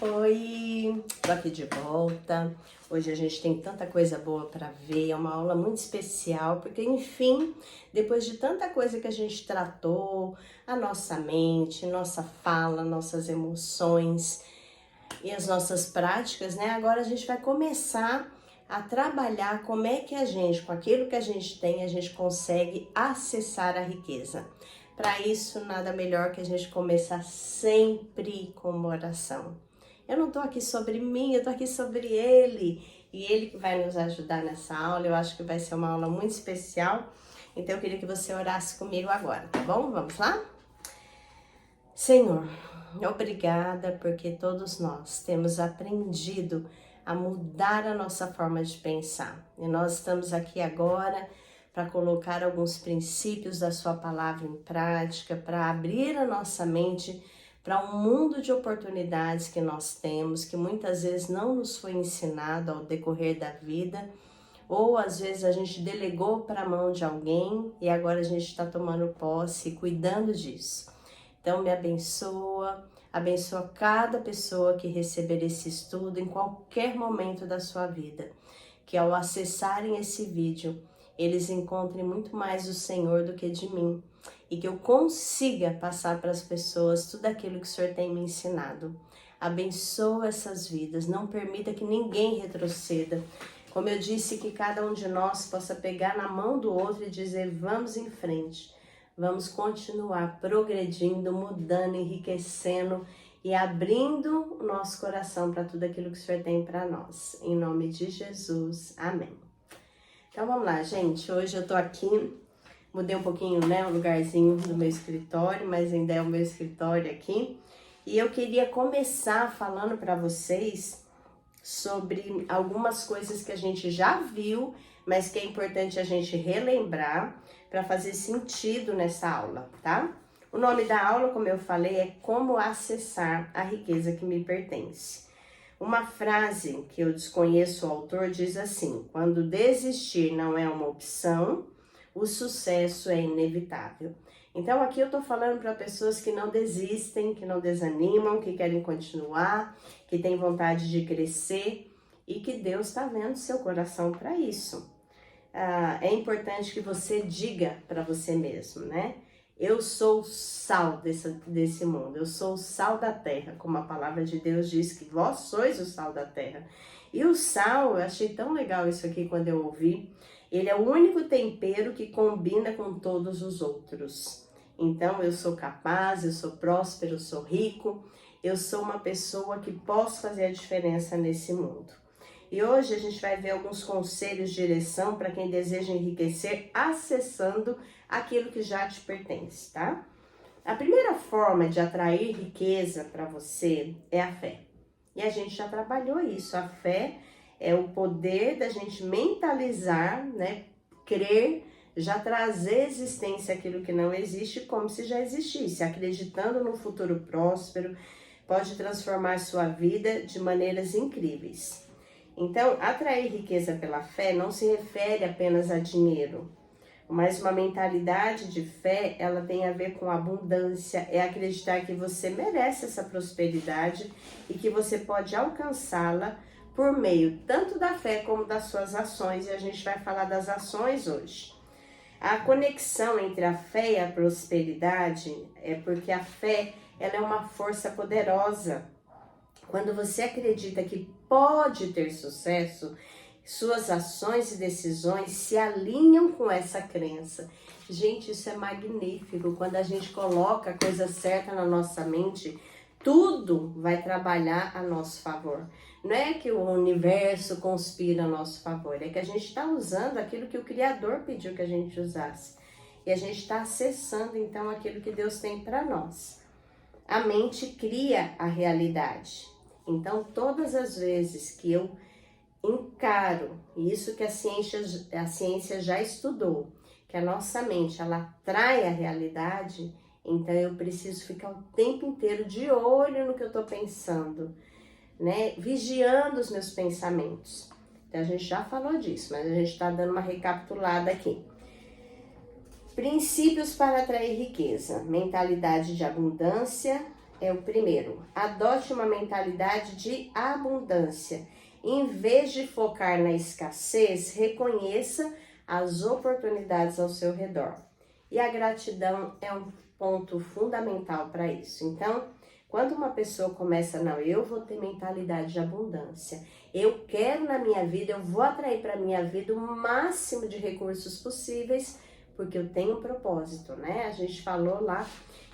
Oi, tô aqui de volta. Hoje a gente tem tanta coisa boa para ver, é uma aula muito especial, porque enfim, depois de tanta coisa que a gente tratou, a nossa mente, nossa fala, nossas emoções e as nossas práticas, né? Agora a gente vai começar a trabalhar como é que a gente, com aquilo que a gente tem, a gente consegue acessar a riqueza. Para isso, nada melhor que a gente começar sempre com uma oração. Eu não tô aqui sobre mim, eu tô aqui sobre ele. E ele que vai nos ajudar nessa aula. Eu acho que vai ser uma aula muito especial. Então eu queria que você orasse comigo agora, tá bom? Vamos lá? Senhor, obrigada porque todos nós temos aprendido a mudar a nossa forma de pensar. E nós estamos aqui agora para colocar alguns princípios da sua palavra em prática, para abrir a nossa mente para um mundo de oportunidades que nós temos, que muitas vezes não nos foi ensinado ao decorrer da vida, ou às vezes a gente delegou para a mão de alguém e agora a gente está tomando posse e cuidando disso. Então me abençoa, abençoa cada pessoa que receber esse estudo em qualquer momento da sua vida, que ao acessarem esse vídeo, eles encontrem muito mais do Senhor do que de mim e que eu consiga passar para as pessoas tudo aquilo que o Senhor tem me ensinado. Abençoa essas vidas, não permita que ninguém retroceda. Como eu disse, que cada um de nós possa pegar na mão do outro e dizer, vamos em frente. Vamos continuar progredindo, mudando, enriquecendo e abrindo o nosso coração para tudo aquilo que o Senhor tem para nós. Em nome de Jesus, amém. Então vamos lá, gente. Hoje eu tô aqui, mudei um pouquinho, né, o lugarzinho do meu escritório, mas ainda é o meu escritório aqui. E eu queria começar falando para vocês sobre algumas coisas que a gente já viu, mas que é importante a gente relembrar para fazer sentido nessa aula, tá? O nome da aula, como eu falei, é Como Acessar a Riqueza que Me Pertence. Uma frase que eu desconheço o autor diz assim: quando desistir não é uma opção, o sucesso é inevitável. Então aqui eu tô falando para pessoas que não desistem, que não desanimam, que querem continuar, que têm vontade de crescer e que Deus está vendo seu coração para isso. É importante que você diga para você mesmo, né? Eu sou o sal desse mundo, eu sou o sal da terra, como a palavra de Deus diz que vós sois o sal da terra. E o sal, eu achei tão legal isso aqui quando eu ouvi, ele é o único tempero que combina com todos os outros. Então eu sou capaz, eu sou próspero, eu sou rico, eu sou uma pessoa que posso fazer a diferença nesse mundo. E hoje a gente vai ver alguns conselhos de direção para quem deseja enriquecer acessando aquilo que já te pertence, tá? A primeira forma de atrair riqueza para você é a fé. E a gente já trabalhou isso. A fé é o poder da gente mentalizar, né? Crer, já trazer à existência aquilo que não existe como se já existisse. Acreditando no futuro próspero, pode transformar sua vida de maneiras incríveis. Então, atrair riqueza pela fé não se refere apenas a dinheiro, mas uma mentalidade de fé, ela tem a ver com abundância, é acreditar que você merece essa prosperidade e que você pode alcançá-la por meio tanto da fé como das suas ações, e a gente vai falar das ações hoje. A conexão entre a fé e a prosperidade é porque a fé, ela é uma força poderosa. Quando você acredita que pode ter sucesso, suas ações e decisões se alinham com essa crença. Gente, isso é magnífico. Quando a gente coloca a coisa certa na nossa mente, tudo vai trabalhar a nosso favor. Não é que o universo conspira a nosso favor, é que a gente está usando aquilo que o Criador pediu que a gente usasse. E a gente está acessando, então, aquilo que Deus tem para nós. A mente cria a realidade. Então, todas as vezes que eu encaro isso que a ciência já estudou, que a nossa mente ela atrai a realidade, então eu preciso ficar o tempo inteiro de olho no que eu estou pensando, né? Vigiando os meus pensamentos. Então, a gente já falou disso, mas a gente está dando uma recapitulada aqui. Princípios para atrair riqueza: mentalidade de abundância, é o primeiro. Adote uma mentalidade de abundância. Em vez de focar na escassez, reconheça as oportunidades ao seu redor. E a gratidão é um ponto fundamental para isso. Então, quando uma pessoa começa, não, eu vou ter mentalidade de abundância, eu quero na minha vida, eu vou atrair para minha vida o máximo de recursos possíveis, porque eu tenho um propósito, né? A gente falou lá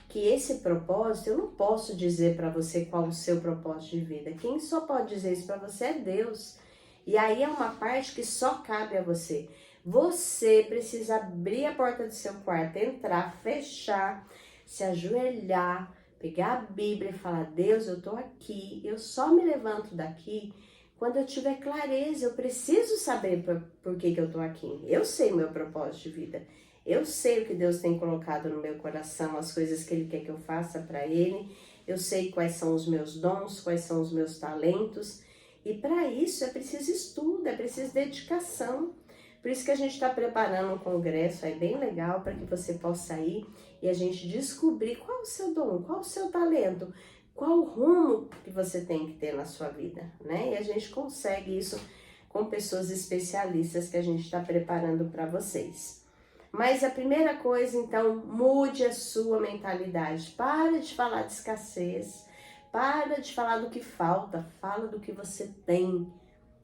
que esse propósito, eu não posso dizer para você qual o seu propósito de vida. Quem só pode dizer isso para você é Deus. E aí é uma parte que só cabe a você. Você precisa abrir a porta do seu quarto, entrar, fechar, se ajoelhar, pegar a Bíblia e falar, Deus, eu tô aqui, eu só me levanto daqui quando eu tiver clareza, eu preciso saber por que eu tô aqui. Eu sei o meu propósito de vida, eu sei o que Deus tem colocado no meu coração, as coisas que Ele quer que eu faça para Ele, eu sei quais são os meus dons, quais são os meus talentos, e para isso é preciso estudo, é preciso dedicação. Por isso que a gente está preparando um congresso aí bem legal para que você possa ir e a gente descobrir qual o seu dom, qual o seu talento, qual o rumo que você tem que ter na sua vida, né? E a gente consegue isso com pessoas especialistas que a gente está preparando para vocês. Mas a primeira coisa, então, mude a sua mentalidade. Para de falar de escassez, para de falar do que falta, fala do que você tem.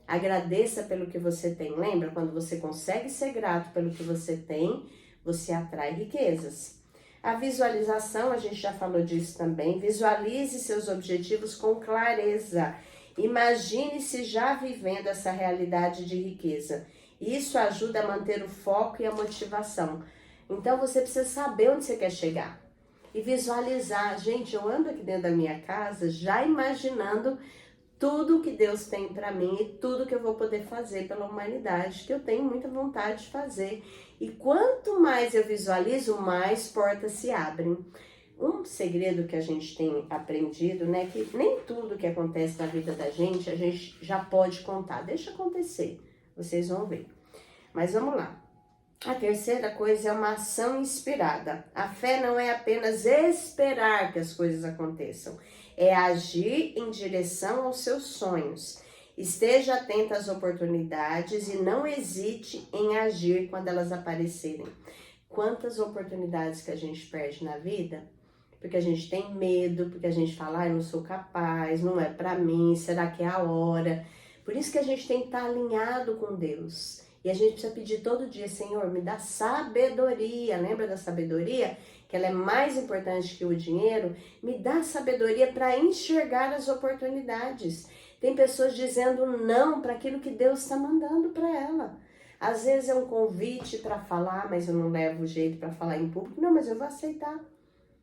Agradeça pelo que você tem. Lembra, quando você consegue ser grato pelo que você tem, você atrai riquezas. A visualização, a gente já falou disso também. Visualize seus objetivos com clareza. Imagine-se já vivendo essa realidade de riqueza. Isso ajuda a manter o foco e a motivação. Então você precisa saber onde você quer chegar e visualizar. Gente, eu ando aqui dentro da minha casa já imaginando tudo que Deus tem para mim e tudo que eu vou poder fazer pela humanidade, que eu tenho muita vontade de fazer. E quanto mais eu visualizo, mais portas se abrem. Um segredo que a gente tem aprendido, né, que nem tudo que acontece na vida da gente, a gente já pode contar. Deixa acontecer, vocês vão ver. Mas vamos lá. A terceira coisa é uma ação inspirada. A fé não é apenas esperar que as coisas aconteçam, é agir em direção aos seus sonhos. Esteja atenta às oportunidades e não hesite em agir quando elas aparecerem. Quantas oportunidades que a gente perde na vida? Porque a gente tem medo, porque a gente fala, eu não sou capaz, não é pra mim, será que é a hora? Por isso que a gente tem que estar alinhado com Deus. E a gente precisa pedir todo dia, Senhor, me dá sabedoria. Lembra da sabedoria? Que ela é mais importante que o dinheiro. Me dá sabedoria para enxergar as oportunidades. Tem pessoas dizendo não para aquilo que Deus está mandando para ela. Às vezes é um convite para falar, mas eu não levo jeito para falar em público. Não, mas eu vou aceitar.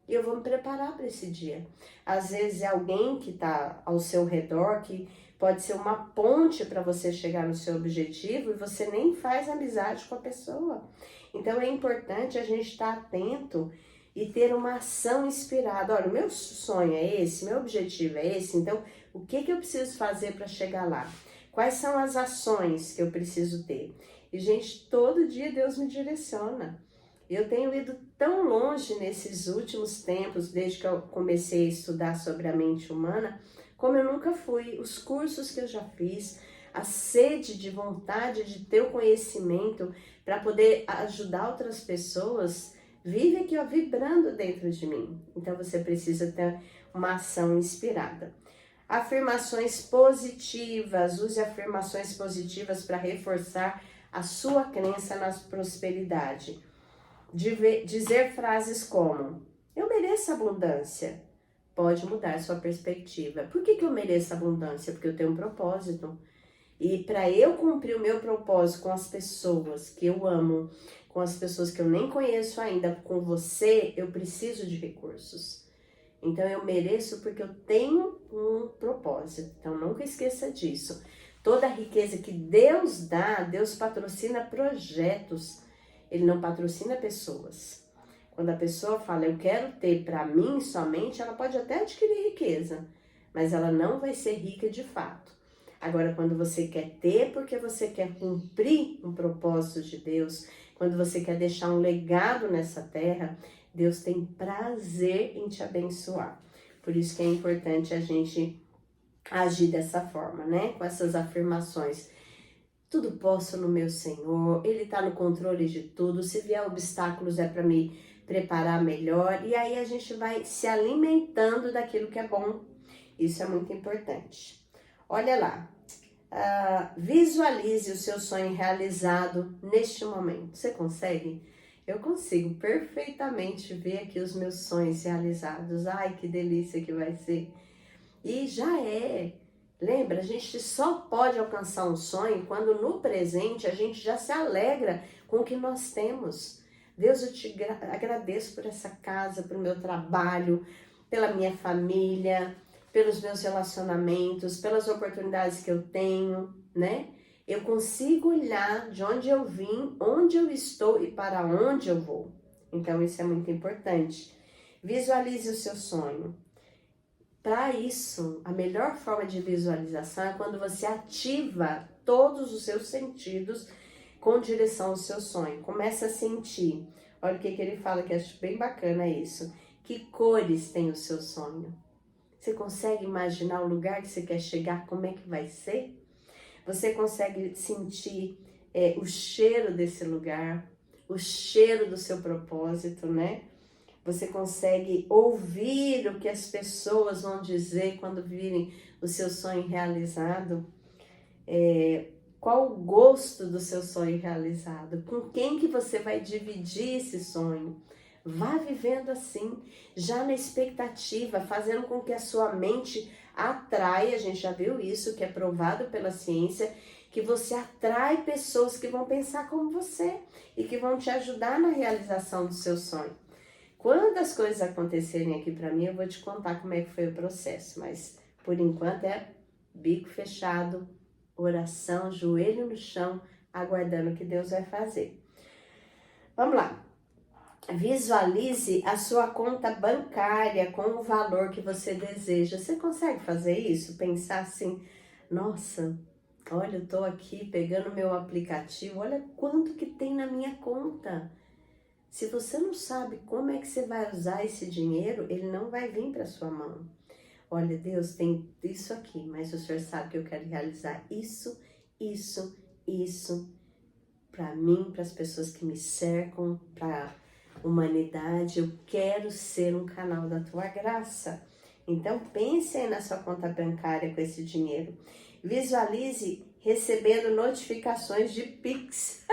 E eu vou me preparar para esse dia. Às vezes é alguém que está ao seu redor, que pode ser uma ponte para você chegar no seu objetivo e você nem faz amizade com a pessoa. Então é importante a gente estar atento e ter uma ação inspirada. Olha, o meu sonho é esse, meu objetivo é esse, então o que eu preciso fazer para chegar lá? Quais são as ações que eu preciso ter? E, gente, todo dia Deus me direciona. Eu tenho ido tão longe nesses últimos tempos, desde que eu comecei a estudar sobre a mente humana, como eu nunca fui. Os cursos que eu já fiz, a sede de vontade de ter o conhecimento para poder ajudar outras pessoas, vive aqui, ó, vibrando dentro de mim. Então você precisa ter uma ação inspirada. Afirmações positivas, use afirmações positivas para reforçar a sua crença na prosperidade. Dizer frases como, eu mereço abundância, pode mudar sua perspectiva. Por que eu mereço abundância? Porque eu tenho um propósito. E para eu cumprir o meu propósito com as pessoas que eu amo, com as pessoas que eu nem conheço ainda, com você, eu preciso de recursos. Então eu mereço porque eu tenho um propósito. Então nunca esqueça disso. Toda a riqueza que Deus dá, Deus patrocina projetos. Ele não patrocina pessoas. Quando a pessoa fala, eu quero ter para mim somente, ela pode até adquirir riqueza, mas ela não vai ser rica de fato. Agora, quando você quer ter porque você quer cumprir um propósito de Deus, quando você quer deixar um legado nessa terra, Deus tem prazer em te abençoar. Por isso que é importante a gente agir dessa forma, né? Com essas afirmações. Tudo posso no meu Senhor, Ele está no controle de tudo. Se vier obstáculos é para me preparar melhor. E aí a gente vai se alimentando daquilo que é bom. Isso é muito importante. Olha lá. Visualize o seu sonho realizado neste momento. Você consegue? Eu consigo perfeitamente ver aqui os meus sonhos realizados. Ai, que delícia que vai ser. E já é. Lembra, a gente só pode alcançar um sonho quando no presente a gente já se alegra com o que nós temos. Deus, eu te agradeço por essa casa, pelo meu trabalho, pela minha família, pelos meus relacionamentos, pelas oportunidades que eu tenho, né? Eu consigo olhar de onde eu vim, onde eu estou e para onde eu vou. Então isso é muito importante. Visualize o seu sonho. Para isso, a melhor forma de visualização é quando você ativa todos os seus sentidos com direção ao seu sonho. Começa a sentir. Olha o que ele fala, que eu acho bem bacana isso. Que cores tem o seu sonho? Você consegue imaginar o lugar que você quer chegar, como é que vai ser? Você consegue sentir o cheiro desse lugar, o cheiro do seu propósito, né? Você consegue ouvir o que as pessoas vão dizer quando virem o seu sonho realizado? Qual o gosto do seu sonho realizado? Com quem que você vai dividir esse sonho? Vá vivendo assim, já na expectativa, fazendo com que a sua mente atraia, a gente já viu isso, que é provado pela ciência, que você atrai pessoas que vão pensar como você e que vão te ajudar na realização do seu sonho. Quando as coisas acontecerem aqui para mim, eu vou te contar como é que foi o processo, mas por enquanto é bico fechado, oração, joelho no chão, aguardando o que Deus vai fazer. Vamos lá. Visualize a sua conta bancária com o valor que você deseja. Você consegue fazer isso? Pensar assim, nossa, olha, eu tô aqui pegando meu aplicativo, olha quanto que tem na minha conta. Se você não sabe como é que você vai usar esse dinheiro, ele não vai vir para sua mão. Olha, Deus, tem isso aqui, mas o Senhor sabe que eu quero realizar isso para mim, para as pessoas que me cercam, para a humanidade. Eu quero ser um canal da tua graça. Então pense aí na sua conta bancária com esse dinheiro. Visualize recebendo notificações de Pix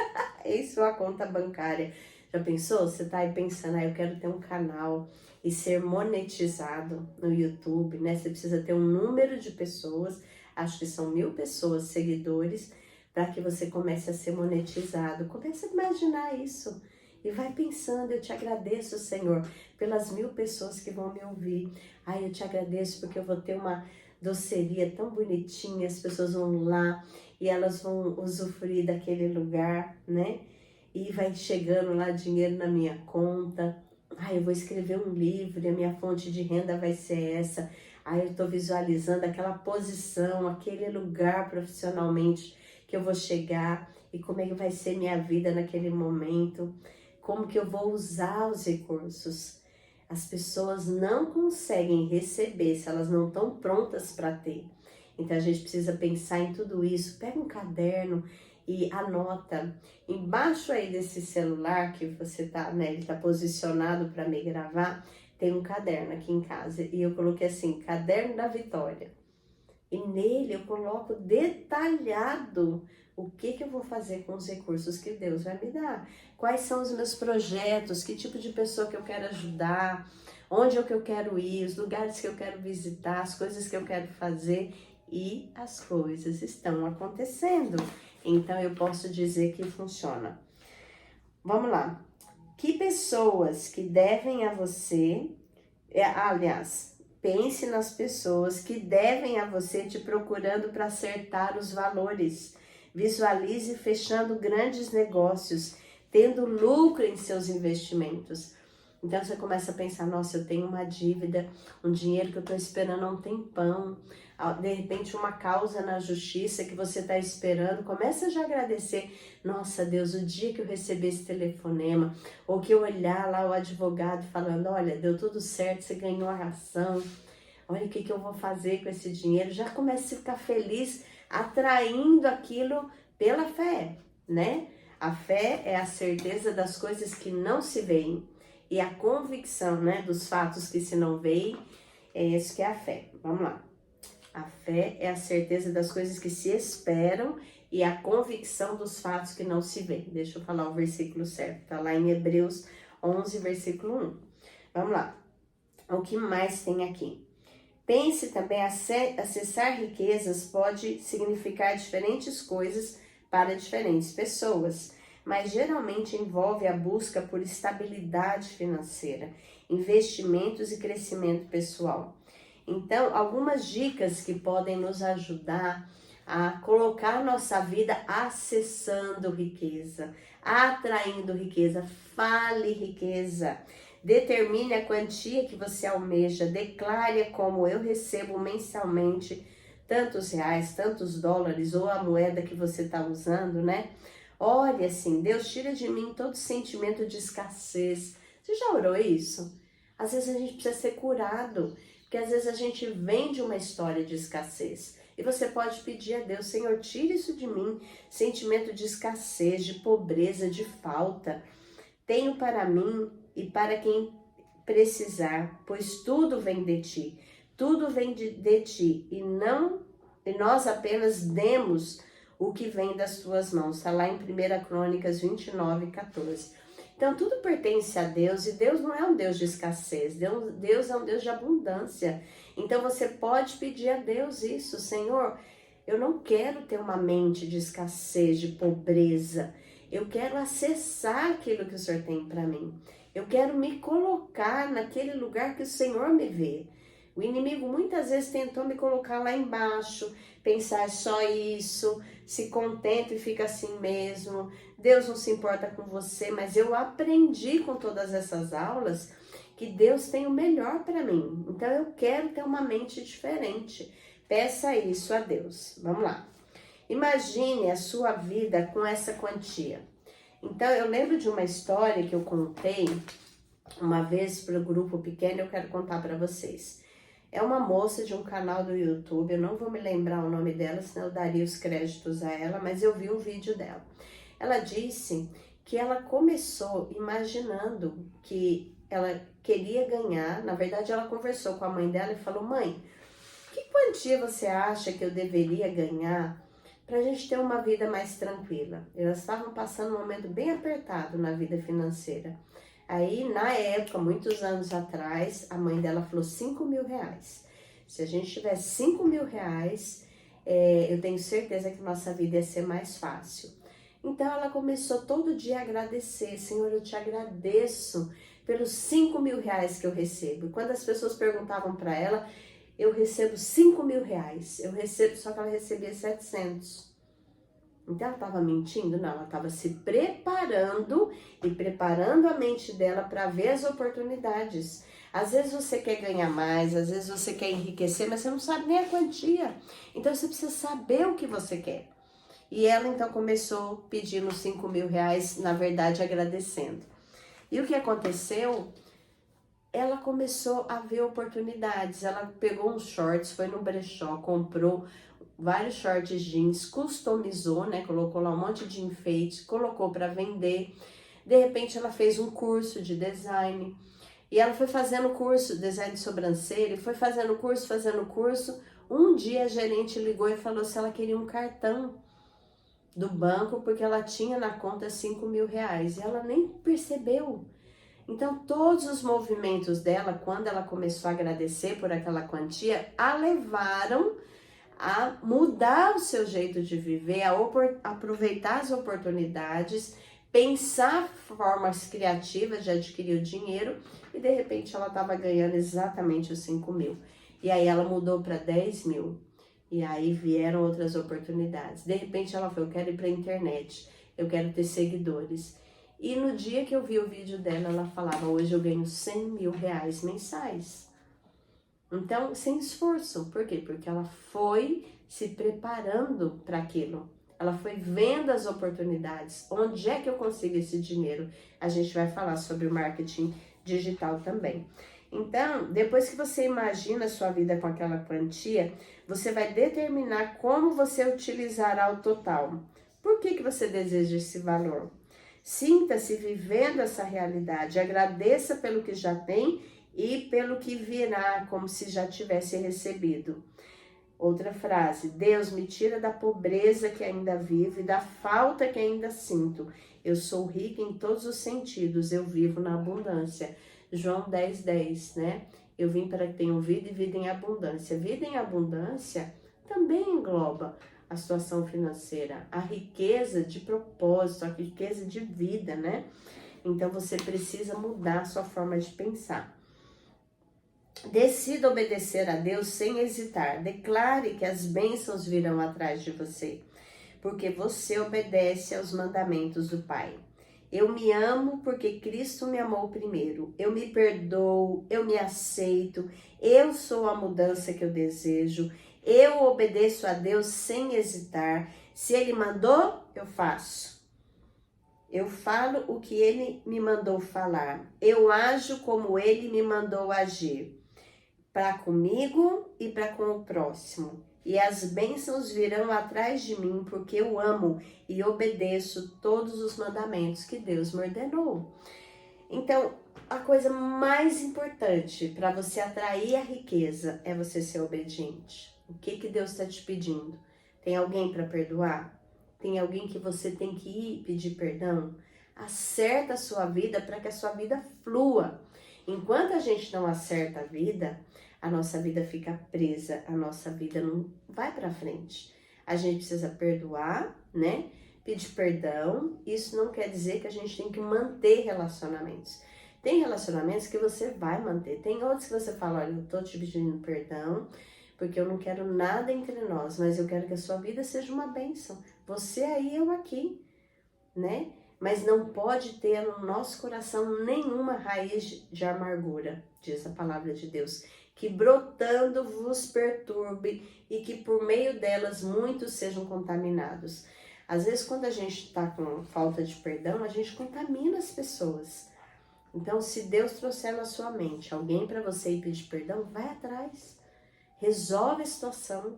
em sua conta bancária. Já pensou? Você tá aí pensando, eu quero ter um canal e ser monetizado no YouTube, né? Você precisa ter um número de pessoas, acho que são 1000 pessoas, seguidores, para que você comece a ser monetizado. Comece a imaginar isso e vai pensando, eu te agradeço, Senhor, pelas 1000 pessoas que vão me ouvir. Ai, eu te agradeço porque eu vou ter uma doceria tão bonitinha, as pessoas vão lá e elas vão usufruir daquele lugar, né? E vai chegando lá dinheiro na minha conta. Ai, eu vou escrever um livro e a minha fonte de renda vai ser essa. Ai, eu tô visualizando aquela posição, aquele lugar profissionalmente que eu vou chegar e como é que vai ser minha vida naquele momento, como que eu vou usar os recursos. As pessoas não conseguem receber se elas não estão prontas para ter. Então a gente precisa pensar em tudo isso. Pega um caderno e anota. Embaixo aí desse celular que você tá, né, ele tá posicionado para me gravar, tem um caderno aqui em casa e eu coloquei assim, Caderno da Vitória. E nele eu coloco detalhado o que eu vou fazer com os recursos que Deus vai me dar. Quais são os meus projetos, que tipo de pessoa que eu quero ajudar, onde é que eu quero ir, os lugares que eu quero visitar, as coisas que eu quero fazer. E as coisas estão acontecendo. Então eu posso dizer que funciona. Vamos lá. Que pessoas que devem a você, aliás, pense nas pessoas que devem a você te procurando para acertar os valores. Visualize fechando grandes negócios, tendo lucro em seus investimentos. Então você começa a pensar, nossa, eu tenho uma dívida, um dinheiro que eu estou esperando há um tempão, de repente uma causa na justiça que você está esperando, começa já a agradecer, nossa Deus, o dia que eu receber esse telefonema, ou que eu olhar lá o advogado falando, olha, deu tudo certo, você ganhou a ração, olha o que eu vou fazer com esse dinheiro, já começa a ficar feliz, atraindo aquilo pela fé, né? A fé é a certeza das coisas que não se veem e a convicção, né, dos fatos que se não veem, é isso que é a fé. Vamos lá. A fé é a certeza das coisas que se esperam e a convicção dos fatos que não se veem. Deixa eu falar o versículo certo, tá lá em Hebreus 11, versículo 1. Vamos lá. O que mais tem aqui? Pense também, acessar riquezas pode significar diferentes coisas para diferentes pessoas, mas geralmente envolve a busca por estabilidade financeira, investimentos e crescimento pessoal. Então, algumas dicas que podem nos ajudar a colocar nossa vida acessando riqueza, atraindo riqueza. Fale riqueza. Determine a quantia que você almeja. Declare como: eu recebo mensalmente tantos reais, tantos dólares, ou a moeda que você está usando, né? Ore assim: Deus, tira de mim todo sentimento de escassez. Você já orou isso? Às vezes a gente precisa ser curado, porque às vezes a gente vem de uma história de escassez. E você pode pedir a Deus: Senhor, tira isso de mim, sentimento de escassez, de pobreza, de falta. Tenho para mim e para quem precisar, pois tudo vem de ti. Tudo vem de ti e nós apenas demos o que vem das tuas mãos. Está lá em 1 Crônicas 29, 14. Então, tudo pertence a Deus e Deus não é um Deus de escassez, Deus é um Deus de abundância. Então, você pode pedir a Deus isso: Senhor, eu não quero ter uma mente de escassez, de pobreza. Eu quero acessar aquilo que o Senhor tem para mim. Eu quero me colocar naquele lugar que o Senhor me vê. O inimigo muitas vezes tentou me colocar lá embaixo, pensar só isso, se contenta e fica assim mesmo. Deus não se importa com você, mas eu aprendi com todas essas aulas que Deus tem o melhor para mim. Então eu quero ter uma mente diferente. Peça isso a Deus. Vamos lá. Imagine a sua vida com essa quantia. Então eu lembro de uma história que eu contei uma vez para o grupo pequeno, eu quero contar para vocês. É uma moça de um canal do YouTube, eu não vou me lembrar o nome dela, senão eu daria os créditos a ela, mas eu vi o vídeo dela. Ela disse que ela começou imaginando que ela queria ganhar, na verdade ela conversou com a mãe dela e falou: mãe, que quantia você acha que eu deveria ganhar para a gente ter uma vida mais tranquila? Elas estavam passando um momento bem apertado na vida financeira. Aí, na época, muitos anos atrás, a mãe dela falou: 5 mil reais. Se a gente tivesse 5 mil reais, eu tenho certeza que nossa vida ia ser mais fácil. Então, ela começou todo dia a agradecer: Senhor, eu te agradeço pelos 5 mil reais que eu recebo. E quando as pessoas perguntavam para ela: eu recebo 5 mil reais, eu recebo, só que ela recebia 700. Então ela estava mentindo? Não, ela estava se preparando e preparando a mente dela para ver as oportunidades. Às vezes você quer ganhar mais, às vezes você quer enriquecer, mas você não sabe nem a quantia. Então você precisa saber o que você quer. E ela então começou pedindo 5 mil reais, na verdade agradecendo. E o que aconteceu? Ela começou a ver oportunidades. Ela pegou uns shorts, foi no brechó, comprou vários shorts jeans, customizou, né? Colocou lá um monte de enfeite, colocou para vender. De repente ela fez um curso de design. E ela foi fazendo curso, design de sobrancelha, foi fazendo curso. Um dia a gerente ligou e falou se ela queria um cartão do banco, porque ela tinha na conta 5 mil reais. E ela nem percebeu. Então, todos os movimentos dela, quando ela começou a agradecer por aquela quantia, a levaram a mudar o seu jeito de viver, a aproveitar as oportunidades, pensar formas criativas de adquirir o dinheiro, e de repente ela estava ganhando exatamente os 5 mil. E aí ela mudou para 10 mil. E aí vieram outras oportunidades. De repente ela falou: eu quero ir para a internet, eu quero ter seguidores. E no dia que eu vi o vídeo dela, ela falava: hoje eu ganho 100 mil reais mensais. Então, sem esforço. Por quê? Porque ela foi se preparando para aquilo. Ela foi vendo as oportunidades. Onde é que eu consigo esse dinheiro? A gente vai falar sobre o marketing digital também. Então, depois que você imagina a sua vida com aquela quantia, você vai determinar como você utilizará o total. Por que você deseja esse valor? Sinta-se vivendo essa realidade, agradeça pelo que já tem e pelo que virá, como se já tivesse recebido. Outra frase: Deus me tira da pobreza que ainda vivo e da falta que ainda sinto. Eu sou rica em todos os sentidos, eu vivo na abundância. João 10:10, né? Eu vim para que tenham vida e vida em abundância. Vida em abundância também engloba a situação financeira, a riqueza de propósito, a riqueza de vida, né? Então você precisa mudar a sua forma de pensar. Decida obedecer a Deus sem hesitar. Declare que as bênçãos virão atrás de você, porque você obedece aos mandamentos do Pai. Eu me amo porque Cristo me amou primeiro. Eu me perdoo, eu me aceito, eu sou a mudança que eu desejo. Eu obedeço a Deus sem hesitar. Se Ele mandou, eu faço. Eu falo o que Ele me mandou falar. Eu ajo como Ele me mandou agir. Para comigo e para com o próximo. E as bênçãos virão atrás de mim, porque eu amo e obedeço todos os mandamentos que Deus me ordenou. Então, a coisa mais importante para você atrair a riqueza é você ser obediente. O que Deus está te pedindo? Tem alguém para perdoar? Tem alguém que você tem que ir pedir perdão? Acerta a sua vida para que a sua vida flua. Enquanto a gente não acerta a nossa vida fica presa, a nossa vida não vai para frente. A gente precisa perdoar, né? Pedir perdão. Isso não quer dizer que a gente tem que manter relacionamentos. Tem relacionamentos que você vai manter. Tem outros que você fala, olha, eu tô te pedindo perdão, porque eu não quero nada entre nós, mas eu quero que a sua vida seja uma bênção. Você aí, eu aqui, né? Mas não pode ter no nosso coração nenhuma raiz de amargura, diz a palavra de Deus, que brotando vos perturbe e que por meio delas muitos sejam contaminados. Às vezes, quando a gente está com falta de perdão, a gente contamina as pessoas. Então, se Deus trouxer na sua mente alguém para você ir pedir perdão, vai atrás, resolve a situação,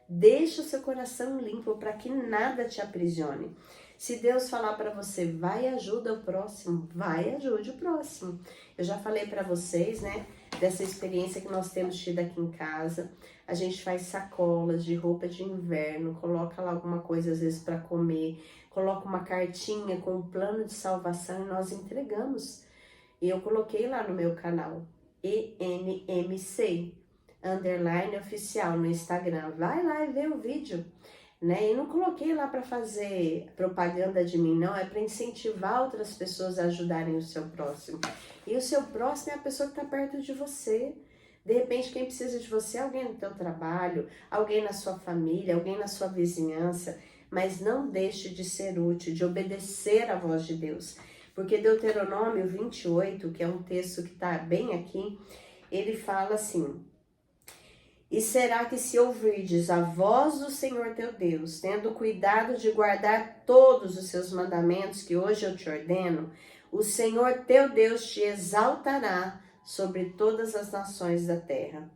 deixa o seu coração limpo para que nada te aprisione. Se Deus falar para você, vai e ajuda o próximo, vai e ajude o próximo. Eu já falei para vocês, né, dessa experiência que nós temos tido aqui em casa. A gente faz sacolas de roupa de inverno, coloca lá alguma coisa às vezes para comer, coloca uma cartinha com um plano de salvação e nós entregamos. E eu coloquei lá no meu canal, ENMC, _oficial no Instagram. Vai lá e vê o vídeo. Né? E não coloquei lá para fazer propaganda de mim, não. É para incentivar outras pessoas a ajudarem o seu próximo. E o seu próximo é a pessoa que está perto de você. De repente, quem precisa de você é alguém no teu trabalho, alguém na sua família, alguém na sua vizinhança. Mas não deixe de ser útil, de obedecer à voz de Deus. Porque Deuteronômio 28, que é um texto que está bem aqui, ele fala assim: e será que se ouvirdes a voz do Senhor teu Deus, tendo cuidado de guardar todos os seus mandamentos que hoje eu te ordeno, o Senhor teu Deus te exaltará sobre todas as nações da terra.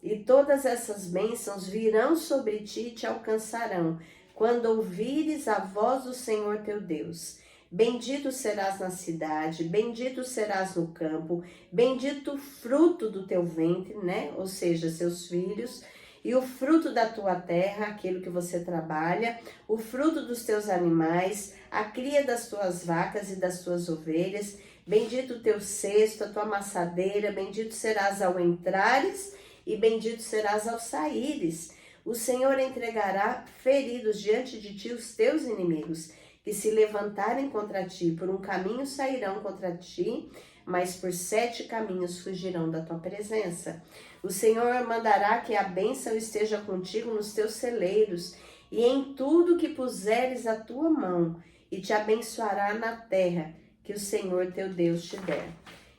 E todas essas bênçãos virão sobre ti e te alcançarão, quando ouvires a voz do Senhor teu Deus. Bendito serás na cidade, bendito serás no campo, bendito o fruto do teu ventre, né? Ou seja, seus filhos, e o fruto da tua terra, aquilo que você trabalha, o fruto dos teus animais, a cria das tuas vacas e das tuas ovelhas, bendito o teu cesto, a tua amassadeira, bendito serás ao entrares e bendito serás ao saíres. O Senhor entregará feridos diante de ti os teus inimigos, que se levantarem contra ti, por um caminho sairão contra ti, mas por 7 caminhos fugirão da tua presença. O Senhor mandará que a bênção esteja contigo nos teus celeiros, e em tudo que puseres a tua mão, e te abençoará na terra que o Senhor teu Deus te der.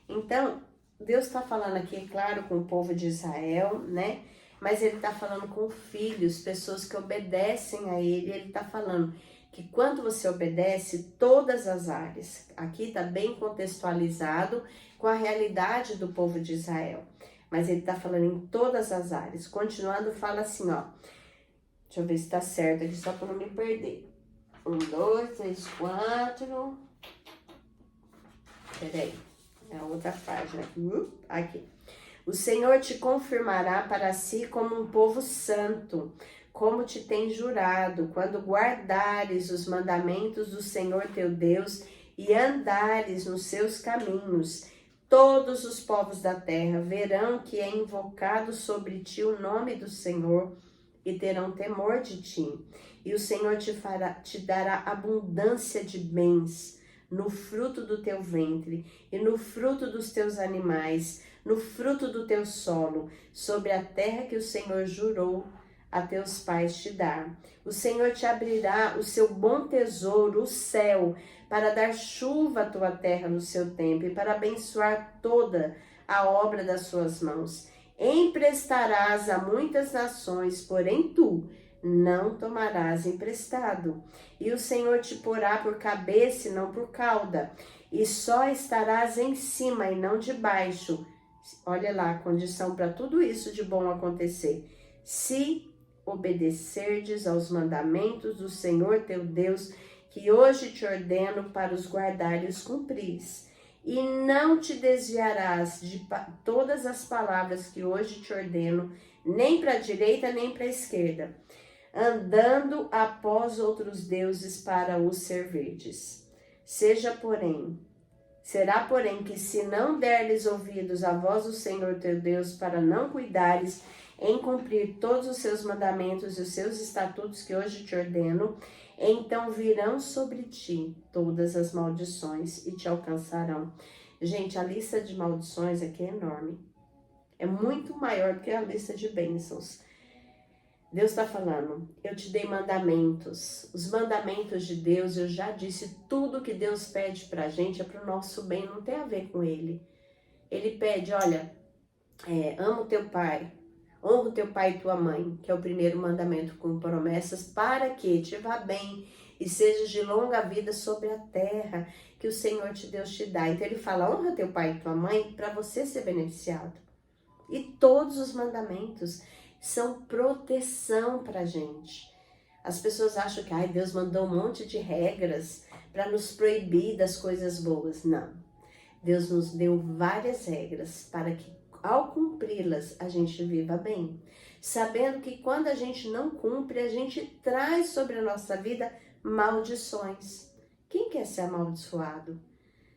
Então, Deus está falando aqui, é claro, com o povo de Israel, né? Mas Ele está falando com filhos, pessoas que obedecem a Ele. Ele está falando que quando você obedece, todas as áreas, aqui está bem contextualizado com a realidade do povo de Israel, mas ele está falando em todas as áreas. Continuando, fala assim, ó, deixa eu ver se está certo aqui, só para não me perder. 1, 2, 3, 4, peraí, é a outra página, aqui. O Senhor te confirmará para si como um povo santo, como te tem jurado, quando guardares os mandamentos do Senhor teu Deus e andares nos seus caminhos. Todos os povos da terra verão que é invocado sobre ti o nome do Senhor e terão temor de ti. E o Senhor te dará abundância de bens no fruto do teu ventre e no fruto dos teus animais, no fruto do teu solo, sobre a terra que o Senhor jurou a teus pais te dar. O Senhor te abrirá o seu bom tesouro, o céu, para dar chuva à tua terra no seu tempo e para abençoar toda a obra das suas mãos. Emprestarás a muitas nações, porém tu não tomarás emprestado. E o Senhor te porá por cabeça e não por cauda, e só estarás em cima e não debaixo. Olha lá a condição para tudo isso de bom acontecer. Se obedecerdes aos mandamentos do Senhor teu Deus, que hoje te ordeno para os guardar e os cumprires. E não te desviarás de todas as palavras que hoje te ordeno, nem para a direita, nem para a esquerda, andando após outros deuses para os servirdes. Será, porém, que se não derdes ouvidos à voz do Senhor teu Deus, para não cuidares em cumprir todos os seus mandamentos e os seus estatutos que hoje te ordeno, então virão sobre ti todas as maldições e te alcançarão. Gente, a lista de maldições aqui é enorme. É muito maior do que a lista de bênçãos. Deus está falando, eu te dei mandamentos. Os mandamentos de Deus, eu já disse, tudo que Deus pede pra gente é pro nosso bem, não tem a ver com Ele. Ele pede, olha, ama o teu pai, honra o teu pai e tua mãe, que é o primeiro mandamento com promessas, para que te vá bem e sejas de longa vida sobre a terra que o Senhor Deus te dá. Então ele fala, honra teu pai e tua mãe para você ser beneficiado. E todos os mandamentos são proteção para a gente. As pessoas acham que Deus mandou um monte de regras para nos proibir das coisas boas. Não. Deus nos deu várias regras para que, ao cumpri-las, a gente viva bem. Sabendo que quando a gente não cumpre, a gente traz sobre a nossa vida maldições. Quem quer ser amaldiçoado?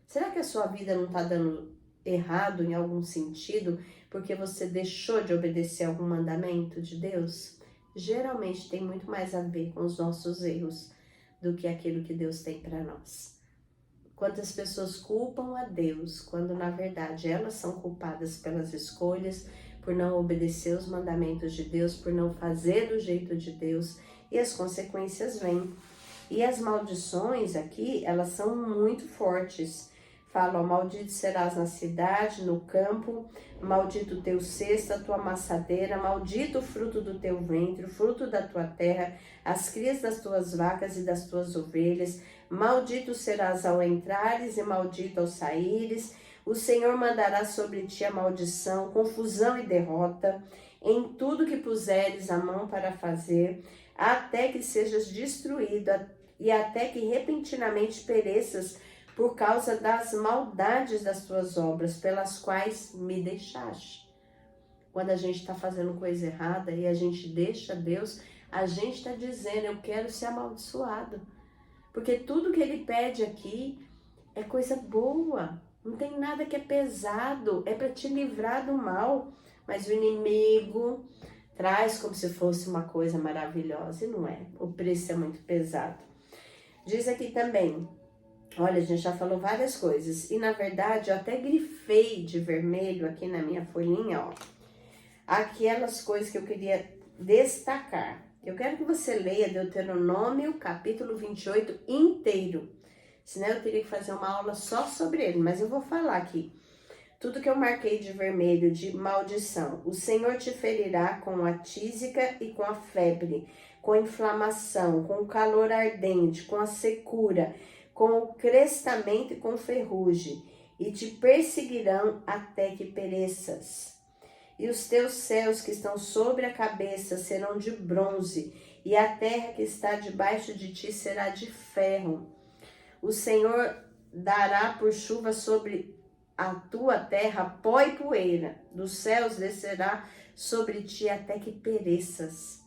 Será que a sua vida não está dando errado em algum sentido porque você deixou de obedecer algum mandamento de Deus? Geralmente tem muito mais a ver com os nossos erros do que aquilo que Deus tem para nós. Quantas pessoas culpam a Deus, quando na verdade elas são culpadas pelas escolhas, por não obedecer os mandamentos de Deus, por não fazer do jeito de Deus, e as consequências vêm. E as maldições aqui, elas são muito fortes. Fala, maldito serás na cidade, no campo, maldito o teu cesto, a tua amassadeira, maldito o fruto do teu ventre, o fruto da tua terra, as crias das tuas vacas e das tuas ovelhas, maldito serás ao entrares e maldito ao saíres. O Senhor mandará sobre ti a maldição, confusão e derrota, em tudo que puseres a mão para fazer, até que sejas destruído e até que repentinamente pereças por causa das maldades das tuas obras, pelas quais me deixaste. Quando a gente está fazendo coisa errada e a gente deixa Deus, a gente está dizendo, eu quero ser amaldiçoado. Porque tudo que ele pede aqui é coisa boa. Não tem nada que é pesado, é para te livrar do mal. Mas o inimigo traz como se fosse uma coisa maravilhosa, e não é. O preço é muito pesado. Diz aqui também, olha, a gente já falou várias coisas. E na verdade, eu até grifei de vermelho aqui na minha folhinha, ó. Aquelas coisas que eu queria destacar. Eu quero que você leia Deuteronômio, capítulo 28 inteiro. Senão eu teria que fazer uma aula só sobre ele, mas eu vou falar aqui. Tudo que eu marquei de vermelho, de maldição. O Senhor te ferirá com a tísica e com a febre, com inflamação, com calor ardente, com a secura, com o crestamento e com ferrugem, e te perseguirão até que pereças. E os teus céus que estão sobre a cabeça serão de bronze, e a terra que está debaixo de ti será de ferro. O Senhor dará por chuva sobre a tua terra pó e poeira, dos céus descerá sobre ti até que pereças.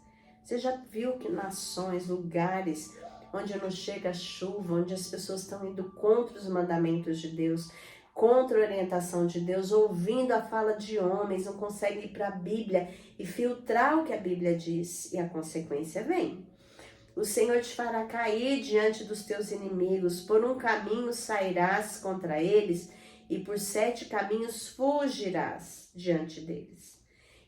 Você já viu que nações, lugares onde não chega chuva, onde as pessoas estão indo contra os mandamentos de Deus, contra a orientação de Deus, ouvindo a fala de homens, não conseguem ir para a Bíblia e filtrar o que a Bíblia diz, e a consequência vem. O Senhor te fará cair diante dos teus inimigos, por um caminho sairás contra eles, e por 7 caminhos fugirás diante deles.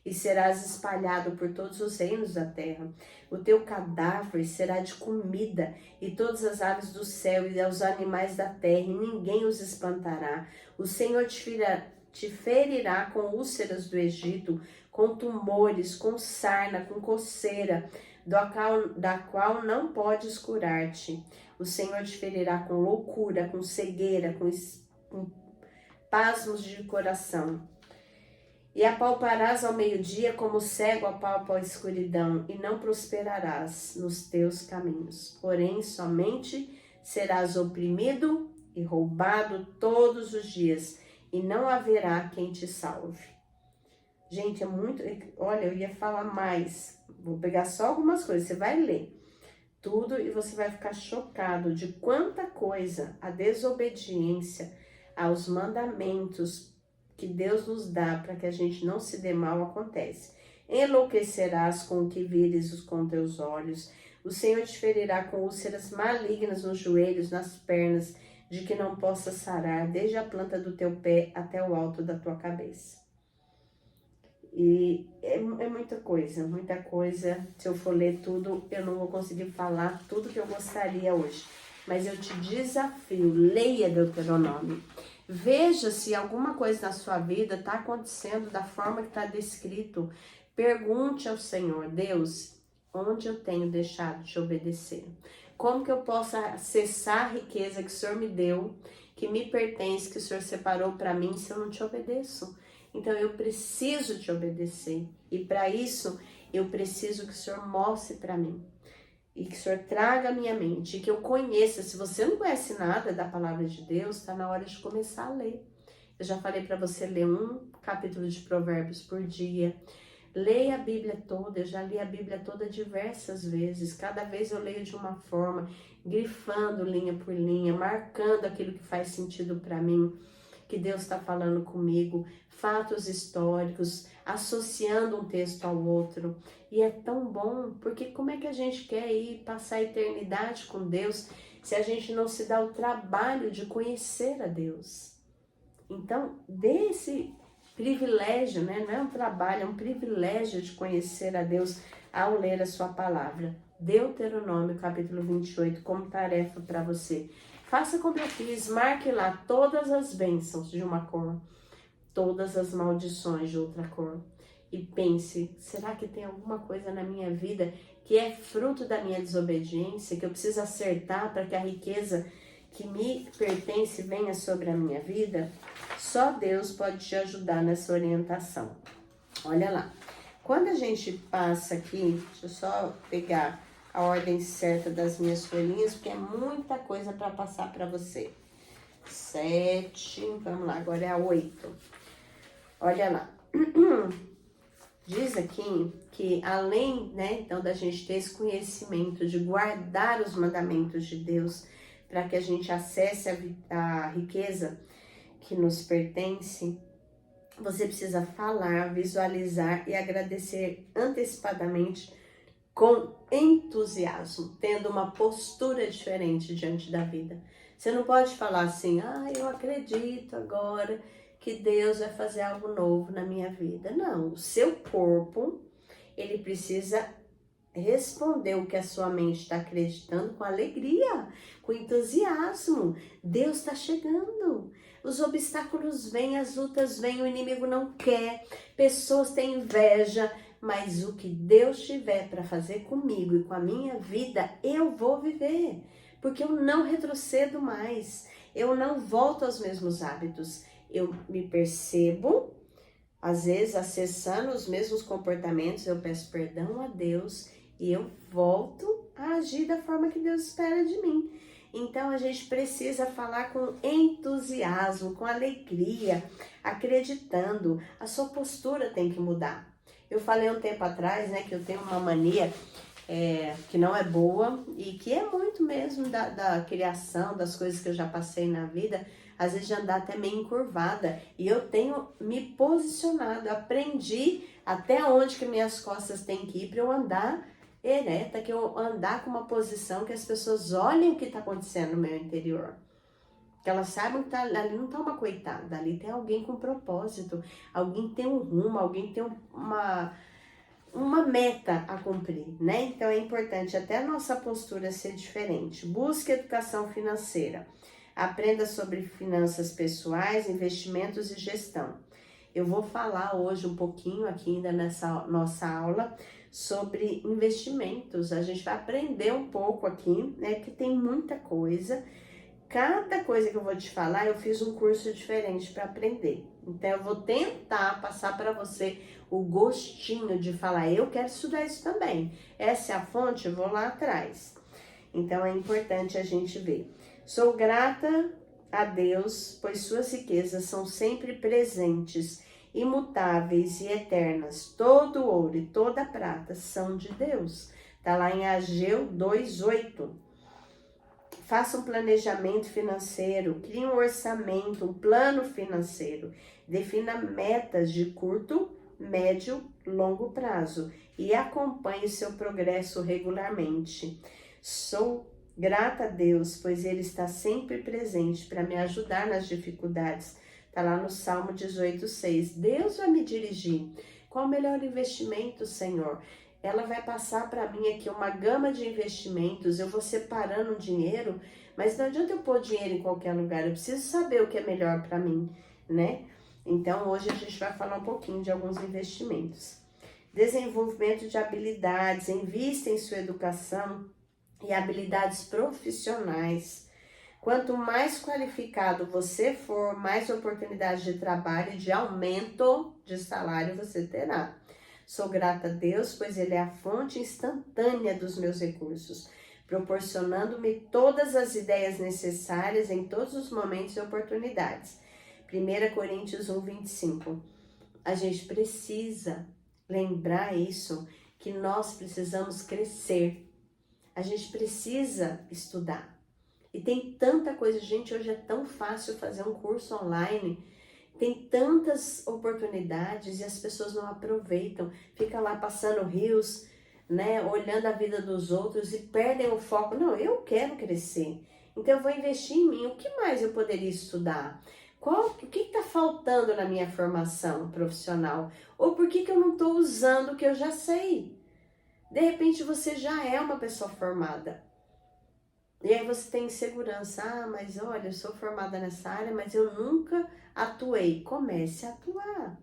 E serás espalhado por todos os reinos da terra. O teu cadáver será de comida, e todas as aves do céu e aos animais da terra, e ninguém os espantará. O Senhor te ferirá com úlceras do Egito, com tumores, com sarna, com coceira, da qual não podes curar-te. O Senhor te ferirá com loucura, com cegueira, com pasmos de coração. E apalparás ao meio-dia como o cego apalpa a escuridão, e não prosperarás nos teus caminhos. Porém, somente serás oprimido e roubado todos os dias, e não haverá quem te salve. Gente, é muito... Olha, eu ia falar mais. Vou pegar só algumas coisas, você vai ler tudo e você vai ficar chocado de quanta coisa a desobediência aos mandamentos que Deus nos dá para que a gente não se dê mal acontece. Enlouquecerás com o que vires com teus olhos. O Senhor te ferirá com úlceras malignas nos joelhos, nas pernas, de que não possa sarar, desde a planta do teu pé até o alto da tua cabeça. E é muita coisa, muita coisa. Se eu for ler tudo, eu não vou conseguir falar tudo que eu gostaria hoje. Mas eu te desafio, leia Deuteronômio. Veja se alguma coisa na sua vida está acontecendo da forma que está descrito. Pergunte ao Senhor, Deus, onde eu tenho deixado de obedecer? Como que eu posso acessar a riqueza que o Senhor me deu, que me pertence, que o Senhor separou para mim, se eu não te obedeço? Então eu preciso te obedecer. E para isso, eu preciso que o Senhor mostre para mim. E que o Senhor traga a minha mente, e que eu conheça. Se você não conhece nada da palavra de Deus, está na hora de começar a ler. Eu já falei para você ler um capítulo de Provérbios por dia. Leia a Bíblia toda, eu já li a Bíblia toda diversas vezes. Cada vez eu leio de uma forma, grifando linha por linha, marcando aquilo que faz sentido para mim, que Deus está falando comigo, fatos históricos, associando um texto ao outro. E é tão bom, porque como é que a gente quer ir passar a eternidade com Deus se a gente não se dá o trabalho de conhecer a Deus? Então, dê esse privilégio, né? Não é um trabalho, é um privilégio de conhecer a Deus ao ler a sua palavra. Deuteronômio, capítulo 28, como tarefa para você. Faça como eu fiz, marque lá todas as bênçãos de uma cor, todas as maldições de outra cor. E pense, será que tem alguma coisa na minha vida que é fruto da minha desobediência, que eu preciso acertar para que a riqueza que me pertence venha sobre a minha vida? Só Deus pode te ajudar nessa orientação. Olha lá, quando a gente passa aqui, deixa eu só pegar a ordem certa das minhas folhinhas, porque é muita coisa para passar para você. 7, vamos lá, agora é a 8. Olha lá. Diz aqui que além, né, então da gente ter esse conhecimento de guardar os mandamentos de Deus para que a gente acesse a riqueza que nos pertence, você precisa falar, visualizar e agradecer antecipadamente com entusiasmo, tendo uma postura diferente diante da vida. Você não pode falar assim, eu acredito agora que Deus vai fazer algo novo na minha vida. Não, o seu corpo, ele precisa responder o que a sua mente está acreditando com alegria, com entusiasmo. Deus está chegando. Os obstáculos vêm, as lutas vêm, o inimigo não quer, pessoas têm inveja, mas o que Deus tiver para fazer comigo e com a minha vida, eu vou viver, porque eu não retrocedo mais, eu não volto aos mesmos hábitos, eu me percebo, às vezes acessando os mesmos comportamentos, eu peço perdão a Deus e eu volto a agir da forma que Deus espera de mim. Então a gente precisa falar com entusiasmo, com alegria, acreditando. A sua postura tem que mudar. Eu falei um tempo atrás, né, que eu tenho uma mania que não é boa e que é muito mesmo da criação, das coisas que eu já passei na vida, às vezes de andar até meio encurvada. E eu tenho me posicionado, aprendi até onde que minhas costas têm que ir para eu andar ereta, que eu andar com uma posição que as pessoas olhem o que está acontecendo no meu interior. Que elas saibam que ali não está uma coitada, ali tem alguém com propósito, alguém tem um rumo, alguém tem uma meta a cumprir, né? Então é importante até a nossa postura ser diferente. Busque educação financeira. Aprenda sobre finanças pessoais, investimentos e gestão. Eu vou falar hoje um pouquinho aqui ainda nessa nossa aula sobre investimentos. A gente vai aprender um pouco aqui, né? Que tem muita coisa. Cada coisa que eu vou te falar, eu fiz um curso diferente para aprender. Então, eu vou tentar passar para você o gostinho de falar, eu quero estudar isso também. Essa é a fonte, eu vou lá atrás. Então, é importante a gente ver. Sou grata a Deus, pois suas riquezas são sempre presentes, imutáveis e eternas. Todo ouro e toda prata são de Deus. Tá lá em Ageu 2:8. Faça um planejamento financeiro, crie um orçamento, um plano financeiro. Defina metas de curto, médio, longo prazo e acompanhe seu progresso regularmente. Sou grata a Deus, pois Ele está sempre presente para me ajudar nas dificuldades. Está lá no Salmo 18:6. Deus vai me dirigir. Qual o melhor investimento, Senhor? Ela vai passar para mim aqui uma gama de investimentos, eu vou separando o dinheiro, mas não adianta eu pôr dinheiro em qualquer lugar, eu preciso saber o que é melhor para mim, né? Então, hoje a gente vai falar um pouquinho de alguns investimentos. Desenvolvimento de habilidades, invista em sua educação e habilidades profissionais. Quanto mais qualificado você for, mais oportunidades de trabalho e de aumento de salário você terá. Sou grata a Deus, pois Ele é a fonte instantânea dos meus recursos, proporcionando-me todas as ideias necessárias em todos os momentos e oportunidades. 1 Coríntios 1:25. A gente precisa lembrar isso, que nós precisamos crescer. A gente precisa estudar. E tem tanta coisa, gente, hoje é tão fácil fazer um curso online. Tem tantas oportunidades e as pessoas não aproveitam. Fica lá passando rios, né, olhando a vida dos outros e perdem o foco. Não, eu quero crescer. Então eu vou investir em mim. O que mais eu poderia estudar? O que está faltando na minha formação profissional? Ou por que eu não estou usando o que eu já sei? De repente você já é uma pessoa formada. E aí você tem insegurança. Ah, mas olha, eu sou formada nessa área, mas eu nunca atuei. Comece a atuar.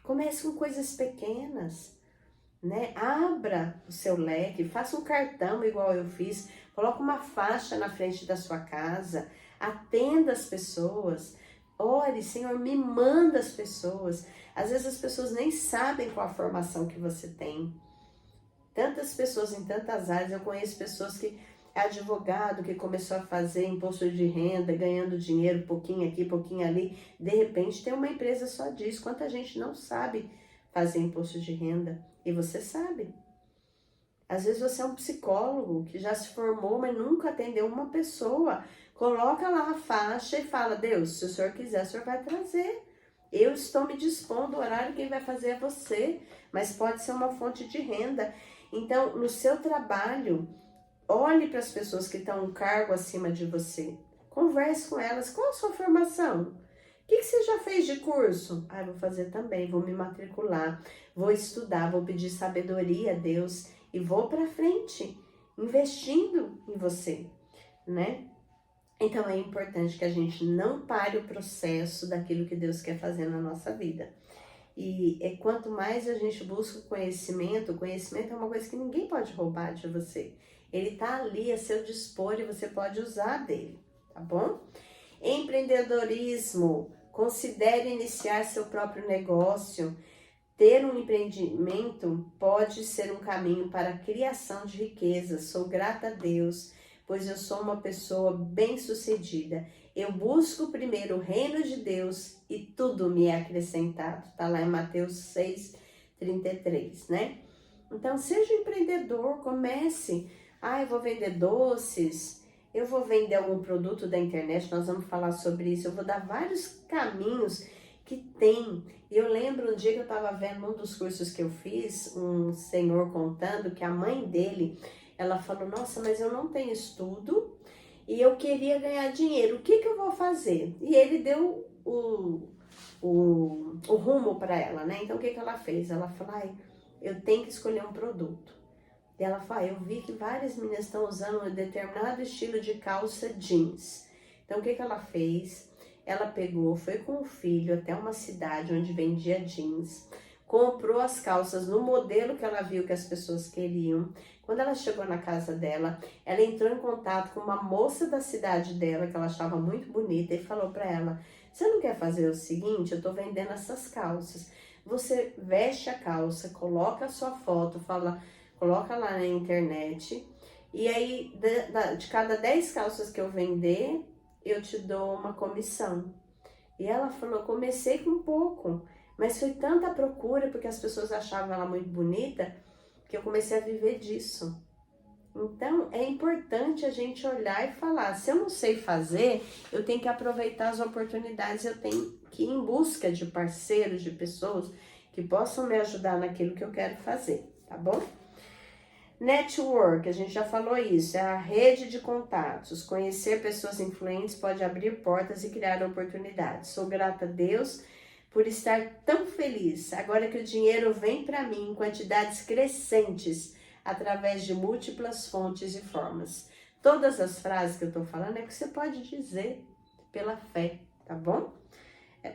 Comece com coisas pequenas, né? Abra o seu leque, faça um cartão igual eu fiz. Coloque uma faixa na frente da sua casa. Atenda as pessoas. Ore, Senhor, me manda as pessoas. Às vezes as pessoas nem sabem qual a formação que você tem. Tantas pessoas em tantas áreas. Eu conheço pessoas que advogado que começou a fazer imposto de renda, ganhando dinheiro, pouquinho aqui, pouquinho ali, de repente tem uma empresa só disso. Quanta gente não sabe fazer imposto de renda? E você sabe. Às vezes você é um psicólogo que já se formou, mas nunca atendeu uma pessoa. Coloca lá a faixa e fala, Deus, se o Senhor quiser, o Senhor vai trazer. Eu estou me dispondo, o horário quem vai fazer é você, mas pode ser uma fonte de renda. Então, no seu trabalho, olhe para as pessoas que estão um cargo acima de você. Converse com elas. Qual a sua formação? O que você já fez de curso? Ah, vou fazer também. Vou me matricular. Vou estudar. Vou pedir sabedoria a Deus. E vou para frente. Investindo em você, né? Então é importante que a gente não pare o processo daquilo que Deus quer fazer na nossa vida. E quanto mais a gente busca o conhecimento é uma coisa que ninguém pode roubar de você. Ele tá ali a seu dispor e você pode usar dele, tá bom? Empreendedorismo. Considere iniciar seu próprio negócio. Ter um empreendimento pode ser um caminho para a criação de riqueza. Sou grata a Deus, pois eu sou uma pessoa bem-sucedida. Eu busco primeiro o reino de Deus e tudo me é acrescentado. Está lá em Mateus 6:33, né? Então, seja empreendedor, comece. Eu vou vender doces, eu vou vender algum produto da internet, nós vamos falar sobre isso. Eu vou dar vários caminhos que tem. Eu lembro um dia que eu estava vendo um dos cursos que eu fiz, um senhor contando que a mãe dele, ela falou, nossa, mas eu não tenho estudo e eu queria ganhar dinheiro, o que eu vou fazer? E ele deu o rumo para ela, né? Então, o que ela fez? Ela falou, eu tenho que escolher um produto. E ela falou, eu vi que várias meninas estão usando um determinado estilo de calça jeans. Então, o que ela fez? Ela pegou, foi com o filho até uma cidade onde vendia jeans, comprou as calças no modelo que ela viu que as pessoas queriam. Quando ela chegou na casa dela, ela entrou em contato com uma moça da cidade dela, que ela achava muito bonita, e falou para ela, você não quer fazer o seguinte? Eu tô vendendo essas calças. Você veste a calça, coloca a sua foto, coloca lá na internet, e aí de cada 10 calças que eu vender, eu te dou uma comissão. E ela falou, comecei com pouco, mas foi tanta procura, porque as pessoas achavam ela muito bonita, que eu comecei a viver disso. Então, é importante a gente olhar e falar, se eu não sei fazer, eu tenho que aproveitar as oportunidades, eu tenho que ir em busca de parceiros, de pessoas que possam me ajudar naquilo que eu quero fazer, tá bom? Network, a gente já falou isso, é a rede de contatos. Conhecer pessoas influentes pode abrir portas e criar oportunidades. Sou grata a Deus por estar tão feliz, agora que o dinheiro vem para mim em quantidades crescentes, através de múltiplas fontes e formas. Todas as frases que eu tô falando é que você pode dizer pela fé, tá bom?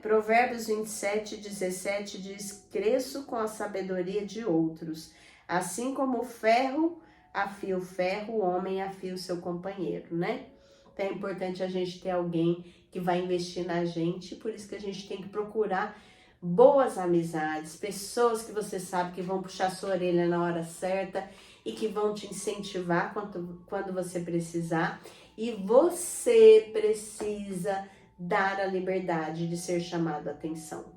Provérbios 27:17 diz, cresço com a sabedoria de outros. Assim como o ferro afia o ferro, o homem afia o seu companheiro, né? Então é importante a gente ter alguém que vai investir na gente, por isso que a gente tem que procurar boas amizades, pessoas que você sabe que vão puxar sua orelha na hora certa e que vão te incentivar quando você precisar. E você precisa dar a liberdade de ser chamado a atenção.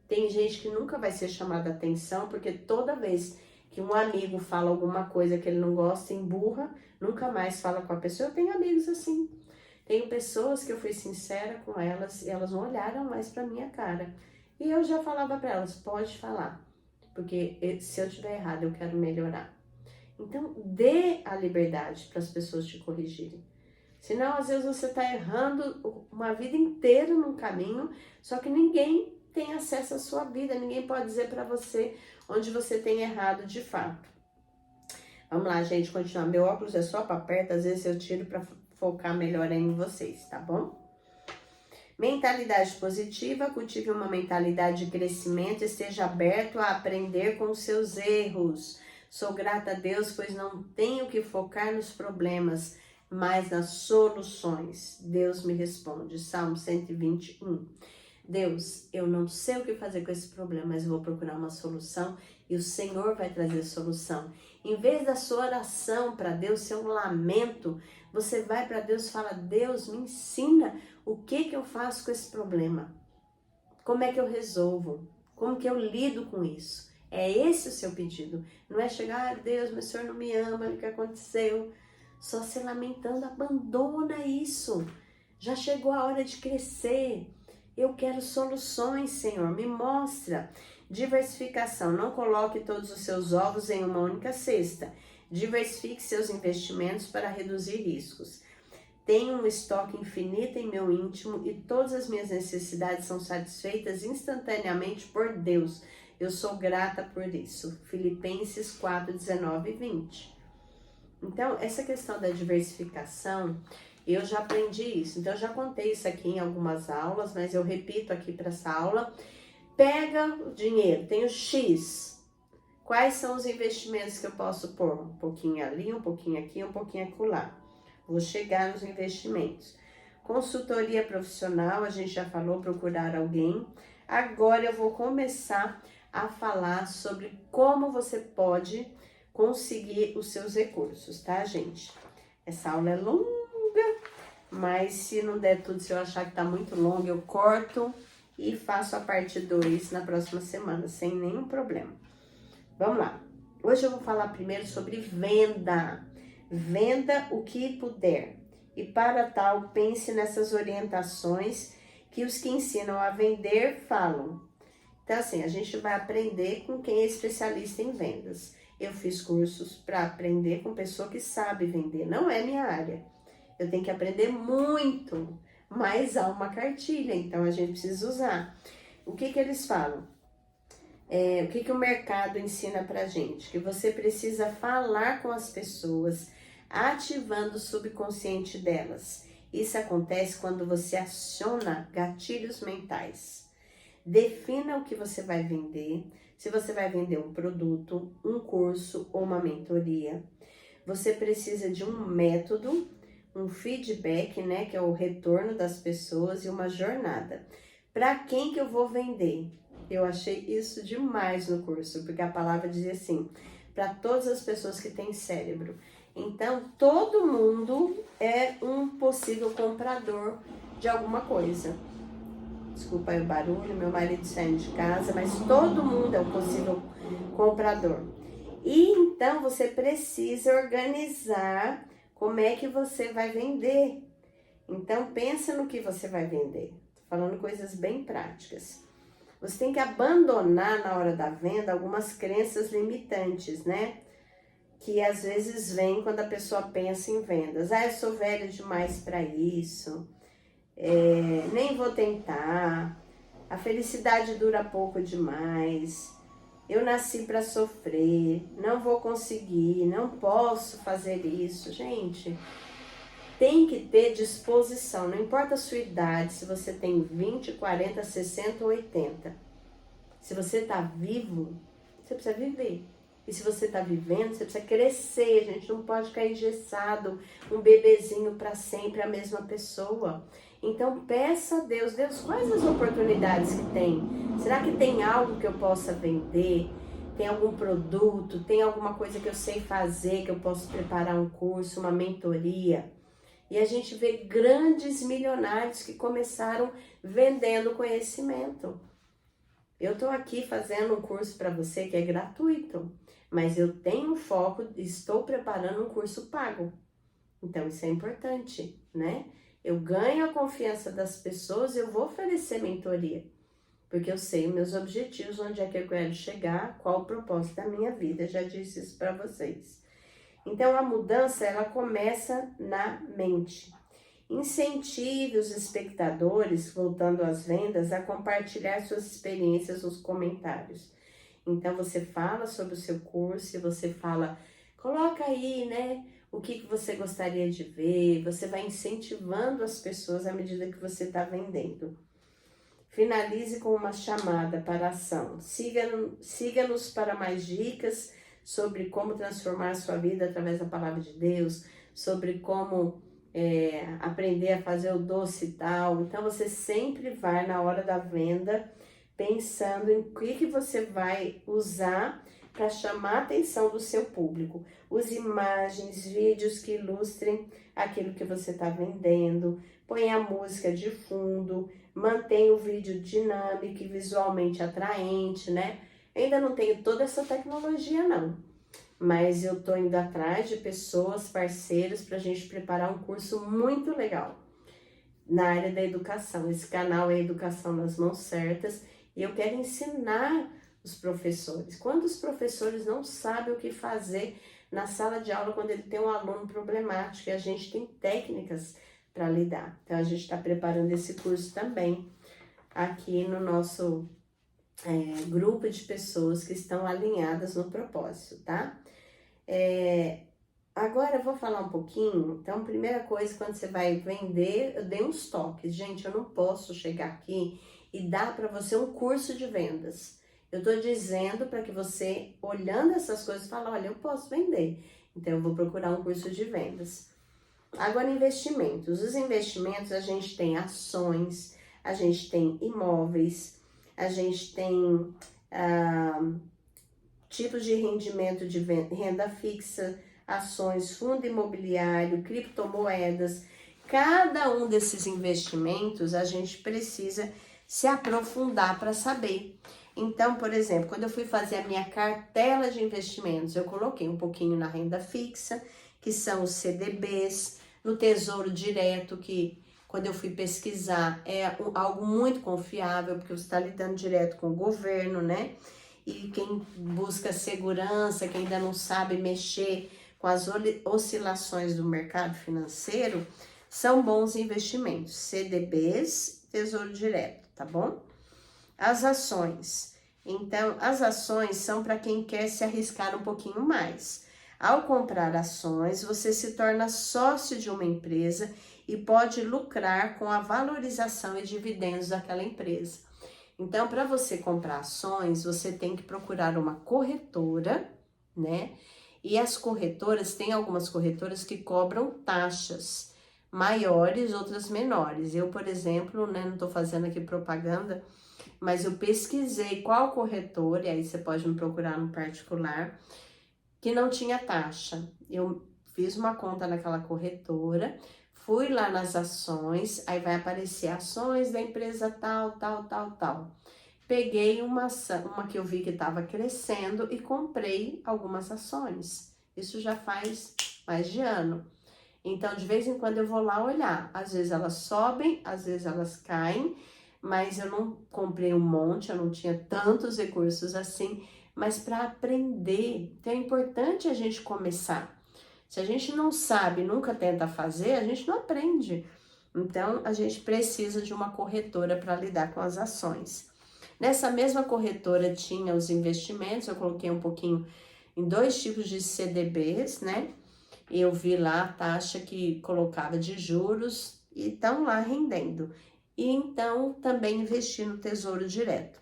Tem gente que nunca vai ser chamada a atenção, porque toda vez que um amigo fala alguma coisa que ele não gosta, emburra, nunca mais fala com a pessoa. Eu tenho amigos assim. Tenho pessoas que eu fui sincera com elas e elas não olharam mais pra minha cara. E eu já falava pra elas, pode falar, porque se eu estiver errada, eu quero melhorar. Então, dê a liberdade para as pessoas te corrigirem. Senão, às vezes, você está errando uma vida inteira num caminho, só que ninguém tem acesso à sua vida, ninguém pode dizer para você onde você tem errado de fato. Vamos lá, gente, continuar. Meu óculos é só para perto, às vezes eu tiro para focar melhor em vocês, tá bom? Mentalidade positiva, cultive uma mentalidade de crescimento, esteja aberto a aprender com os seus erros. Sou grata a Deus, pois não tenho que focar nos problemas, mas nas soluções. Deus me responde. Salmo 121. Deus, eu não sei o que fazer com esse problema, mas vou procurar uma solução e o Senhor vai trazer solução. Em vez da sua oração para Deus ser um lamento, você vai para Deus e fala, Deus, me ensina o que eu faço com esse problema. Como é que eu resolvo? Como que eu lido com isso? É esse o seu pedido. Não é chegar, Deus, mas o Senhor não me ama, o que aconteceu? Só se lamentando, abandona isso. Já chegou a hora de crescer. Eu quero soluções, Senhor, me mostra. Diversificação, não coloque todos os seus ovos em uma única cesta. Diversifique seus investimentos para reduzir riscos. Tenho um estoque infinito em meu íntimo e todas as minhas necessidades são satisfeitas instantaneamente por Deus. Eu sou grata por isso. Filipenses 4:19 e 20. Então, essa questão da diversificação, eu já aprendi isso. Então, eu já contei isso aqui em algumas aulas, mas eu repito aqui para essa aula. Pega o dinheiro, tenho X. Quais são os investimentos que eu posso pôr? Um pouquinho ali, um pouquinho aqui, um pouquinho acolá. Vou chegar nos investimentos. Consultoria profissional, a gente já falou, procurar alguém. Agora eu vou começar a falar sobre como você pode conseguir os seus recursos, tá, gente? Essa aula é longa, mas se não der tudo, se eu achar que tá muito longa, eu corto e faço a parte 2 na próxima semana, sem nenhum problema. Vamos lá. Hoje eu vou falar primeiro sobre venda. Venda o que puder. E para tal, pense nessas orientações que os que ensinam a vender falam. Então, assim, a gente vai aprender com quem é especialista em vendas. Eu fiz cursos para aprender com pessoa que sabe vender. Não é minha área. Eu tenho que aprender muito, mas há uma cartilha, então a gente precisa usar. O que eles falam? O que o mercado ensina pra gente? Que você precisa falar com as pessoas, ativando o subconsciente delas. Isso acontece quando você aciona gatilhos mentais. Defina o que você vai vender, se você vai vender um produto, um curso ou uma mentoria. Você precisa de um método, um feedback, né, que é o retorno das pessoas e uma jornada. Para quem que eu vou vender? Eu achei isso demais no curso, porque a palavra dizia assim, para todas as pessoas que têm cérebro. Então, todo mundo é um possível comprador de alguma coisa. Desculpa aí o barulho, meu marido saindo de casa, mas todo mundo é um possível comprador. E então, você precisa organizar como é que você vai vender. Então, pensa no que você vai vender. Tô falando coisas bem práticas. Você tem que abandonar na hora da venda algumas crenças limitantes, né? Que às vezes vem quando a pessoa pensa em vendas. Eu sou velho demais para isso, nem vou tentar, a felicidade dura pouco demais, eu nasci para sofrer, não vou conseguir, não posso fazer isso. Gente, tem que ter disposição, não importa a sua idade, se você tem 20, 40, 60 ou 80. Se você tá vivo, você precisa viver. E se você tá vivendo, você precisa crescer. A gente não pode ficar engessado, um bebezinho para sempre, a mesma pessoa. Então peça a Deus, Deus, quais as oportunidades que tem? Será que tem algo que eu possa vender? Tem algum produto? Tem alguma coisa que eu sei fazer, que eu posso preparar um curso, uma mentoria? E a gente vê grandes milionários que começaram vendendo conhecimento. Eu estou aqui fazendo um curso para você que é gratuito, mas eu tenho um foco, estou preparando um curso pago. Então isso é importante, né? Eu ganho a confiança das pessoas, eu vou oferecer mentoria, porque eu sei os meus objetivos, onde é que eu quero chegar, qual o propósito da minha vida, eu já disse isso para vocês. Então a mudança, ela começa na mente. Incentive os espectadores, voltando às vendas, a compartilhar suas experiências nos comentários. Então você fala sobre o seu curso e você fala, coloca aí, né, o que você gostaria de ver, você vai incentivando as pessoas à medida que você está vendendo. Finalize com uma chamada para a ação. Siga-nos para mais dicas sobre como transformar a sua vida através da palavra de Deus, sobre como aprender a fazer o doce e tal. Então, você sempre vai na hora da venda pensando em o que você vai usar para chamar a atenção do seu público. Use imagens, vídeos que ilustrem aquilo que você está vendendo. Põe a música de fundo, mantenha o vídeo dinâmico e visualmente atraente, né? Ainda não tenho toda essa tecnologia, não. Mas eu tô indo atrás de pessoas, parceiros, para a gente preparar um curso muito legal na área da educação. Esse canal é Educação nas Mãos Certas e eu quero ensinar os professores. Quando os professores não sabem o que fazer na sala de aula quando ele tem um aluno problemático, e a gente tem técnicas para lidar. Então a gente está preparando esse curso também aqui no nosso grupo de pessoas que estão alinhadas no propósito, tá? Agora eu vou falar um pouquinho. Então, primeira coisa, quando você vai vender, eu dei uns toques. Gente, eu não posso chegar aqui e dá para você um curso de vendas. Eu estou dizendo para que você, olhando essas coisas, fale, olha, eu posso vender, então eu vou procurar um curso de vendas. Agora, investimentos. Os investimentos, a gente tem ações, a gente tem imóveis, a gente tem tipos de rendimento de renda fixa, ações, fundo imobiliário, criptomoedas. Cada um desses investimentos a gente precisa se aprofundar para saber. Então, por exemplo, quando eu fui fazer a minha cartela de investimentos, eu coloquei um pouquinho na renda fixa, que são os CDBs, no Tesouro Direto, que quando eu fui pesquisar é algo muito confiável, porque você está lidando direto com o governo, né? E quem busca segurança, quem ainda não sabe mexer com as oscilações do mercado financeiro, são bons investimentos. CDBs, Tesouro Direto, tá bom? As ações. Então, as ações são para quem quer se arriscar um pouquinho mais. Ao comprar ações, você se torna sócio de uma empresa e pode lucrar com a valorização e dividendos daquela empresa. Então, para você comprar ações, você tem que procurar uma corretora, né? E as corretoras, tem algumas corretoras que cobram taxas maiores, outras menores. Eu, por exemplo, né, não estou fazendo aqui propaganda, mas eu pesquisei qual corretora, e aí você pode me procurar no particular, que não tinha taxa. Eu fiz uma conta naquela corretora, fui lá nas ações, aí vai aparecer ações da empresa tal, tal, tal, tal. Peguei uma que eu vi que estava crescendo e comprei algumas ações. Isso já faz mais de ano. Então, de vez em quando eu vou lá olhar. Às vezes elas sobem, às vezes elas caem, mas eu não comprei um monte, eu não tinha tantos recursos assim. Mas para aprender, então é importante a gente começar. Se a gente não sabe, nunca tenta fazer, a gente não aprende. Então, a gente precisa de uma corretora para lidar com as ações. Nessa mesma corretora tinha os investimentos, eu coloquei um pouquinho em 2 tipos de CDBs, né? Eu vi lá a taxa que colocava de juros e estão lá rendendo. E então, também investi no Tesouro Direto.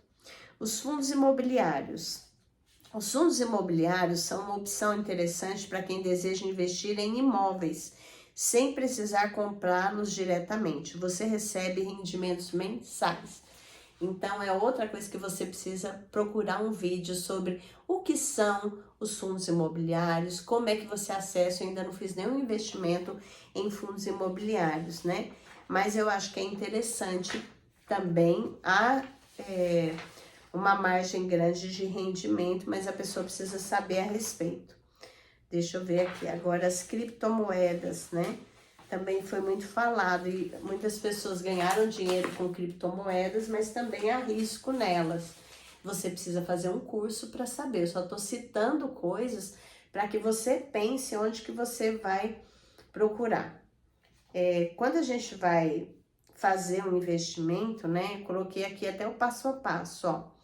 Os fundos imobiliários. Os fundos imobiliários são uma opção interessante para quem deseja investir em imóveis, sem precisar comprá-los diretamente. Você recebe rendimentos mensais. Então, é outra coisa que você precisa procurar um vídeo sobre o que são os fundos imobiliários, como é que você acessa. Eu ainda não fiz nenhum investimento em fundos imobiliários, né? Mas eu acho que é interessante também uma margem grande de rendimento, mas a pessoa precisa saber a respeito. Deixa eu ver aqui, agora as criptomoedas, né? Também foi muito falado e muitas pessoas ganharam dinheiro com criptomoedas, mas também há risco nelas. Você precisa fazer um curso para saber. Eu só estou citando coisas para que você pense onde que você vai procurar. Quando a gente vai fazer um investimento, né? Eu coloquei aqui até o passo a passo, ó.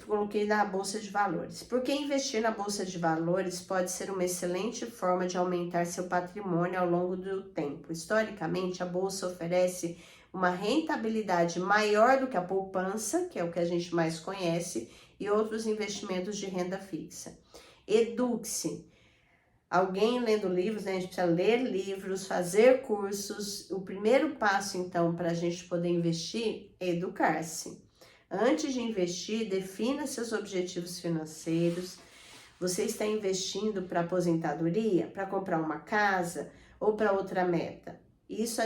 Coloquei na Bolsa de Valores. Porque investir na Bolsa de Valores pode ser uma excelente forma de aumentar seu patrimônio ao longo do tempo. Historicamente, a Bolsa oferece uma rentabilidade maior do que a poupança, que é o que a gente mais conhece, e outros investimentos de renda fixa. Eduque-se. Alguém lendo livros, né? A gente precisa ler livros, fazer cursos. O primeiro passo, então, para a gente poder investir é educar-se. Antes de investir, defina seus objetivos financeiros. Você está investindo para aposentadoria, para comprar uma casa ou para outra meta? Isso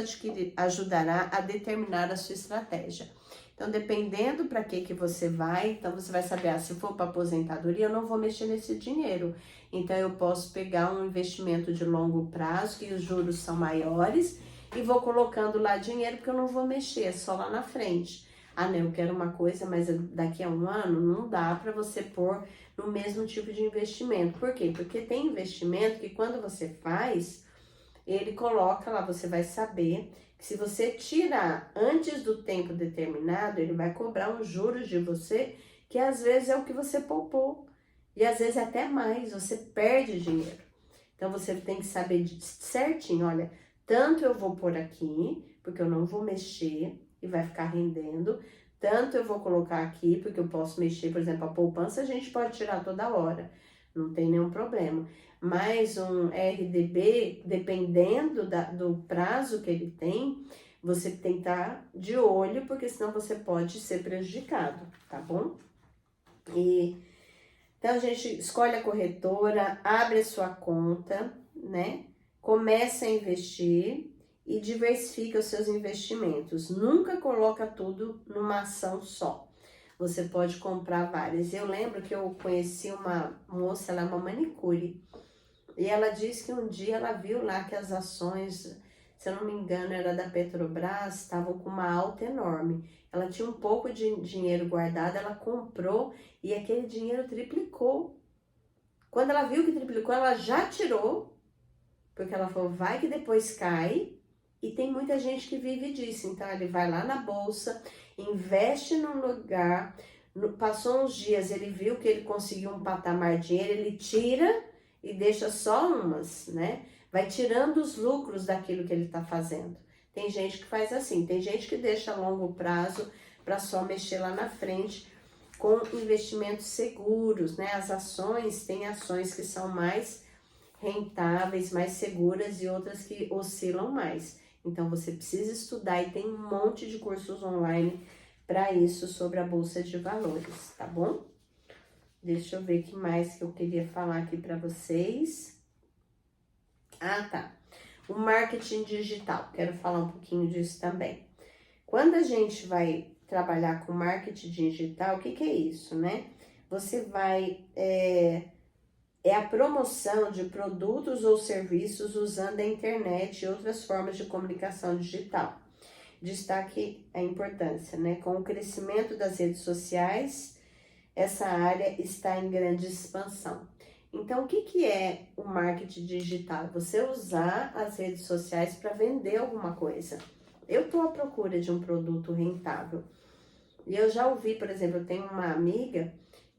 ajudará a determinar a sua estratégia. Então, dependendo para que você vai, então você vai saber, se for para aposentadoria, eu não vou mexer nesse dinheiro. Então, eu posso pegar um investimento de longo prazo, que os juros são maiores, e vou colocando lá dinheiro, porque eu não vou mexer, é só lá na frente. Ah, não, eu quero uma coisa, mas daqui a um ano não dá para você pôr no mesmo tipo de investimento. Por quê? Porque tem investimento que quando você faz, ele coloca lá, você vai saber que se você tirar antes do tempo determinado, ele vai cobrar uns juros de você, que às vezes é o que você poupou. E às vezes até mais, você perde dinheiro. Então você tem que saber certinho, olha, tanto eu vou pôr aqui, porque eu não vou mexer, e vai ficar rendendo. Tanto eu vou colocar aqui, porque eu posso mexer, por exemplo, a poupança a gente pode tirar toda hora, não tem nenhum problema. Mas um RDB, dependendo do prazo que ele tem, você tem que estar de olho, porque senão você pode ser prejudicado, tá bom? Então, a gente escolhe a corretora, abre a sua conta, né? Começa a investir e diversifica os seus investimentos. Nunca coloca tudo numa ação só. Você pode comprar várias. Eu lembro que eu conheci uma moça, ela é uma manicure, e ela disse que um dia ela viu lá que as ações, se eu não me engano, era da Petrobras, estavam com uma alta enorme. Ela tinha um pouco de dinheiro guardado, ela comprou e aquele dinheiro triplicou. Quando ela viu que triplicou, ela já tirou, porque ela falou, vai que depois cai. E tem muita gente que vive disso. Então, ele vai lá na bolsa, investe num lugar, passou uns dias, ele viu que ele conseguiu um patamar de dinheiro, ele tira e deixa só umas, né? Vai tirando os lucros daquilo que ele está fazendo. Tem gente que faz assim, tem gente que deixa a longo prazo para só mexer lá na frente com investimentos seguros, né? As ações, tem ações que são mais rentáveis, mais seguras e outras que oscilam mais. Então, você precisa estudar e tem um monte de cursos online para isso sobre a Bolsa de Valores, tá bom? Deixa eu ver o que mais que eu queria falar aqui para vocês. Ah, tá. O marketing digital, quero falar um pouquinho disso também. Quando a gente vai trabalhar com marketing digital, o que é isso, né? Você vai... É a promoção de produtos ou serviços usando a internet e outras formas de comunicação digital. Destaque a importância, né? Com o crescimento das redes sociais, essa área está em grande expansão. Então, o que é o marketing digital? Você usar as redes sociais para vender alguma coisa. Eu estou à procura de um produto rentável. E eu já ouvi, por exemplo, eu tenho uma amiga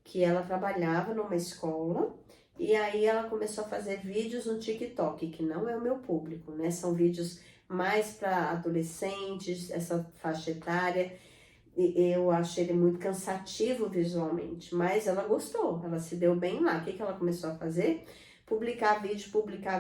que ela trabalhava numa escola e aí ela começou a fazer vídeos no TikTok, que não é o meu público, né? São vídeos mais para adolescentes, essa faixa etária. Eu achei ele muito cansativo visualmente, mas ela gostou, ela se deu bem lá. O que ela começou a fazer? Publicar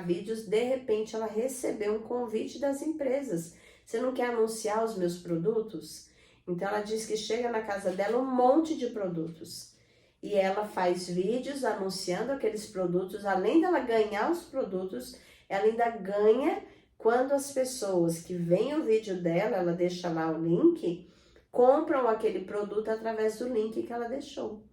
vídeos, de repente ela recebeu um convite das empresas. Você não quer anunciar os meus produtos? Então ela diz que chega na casa dela um monte de produtos. E ela faz vídeos anunciando aqueles produtos, além dela ganhar os produtos, ela ainda ganha quando as pessoas que veem o vídeo dela, ela deixa lá o link, compram aquele produto através do link que ela deixou.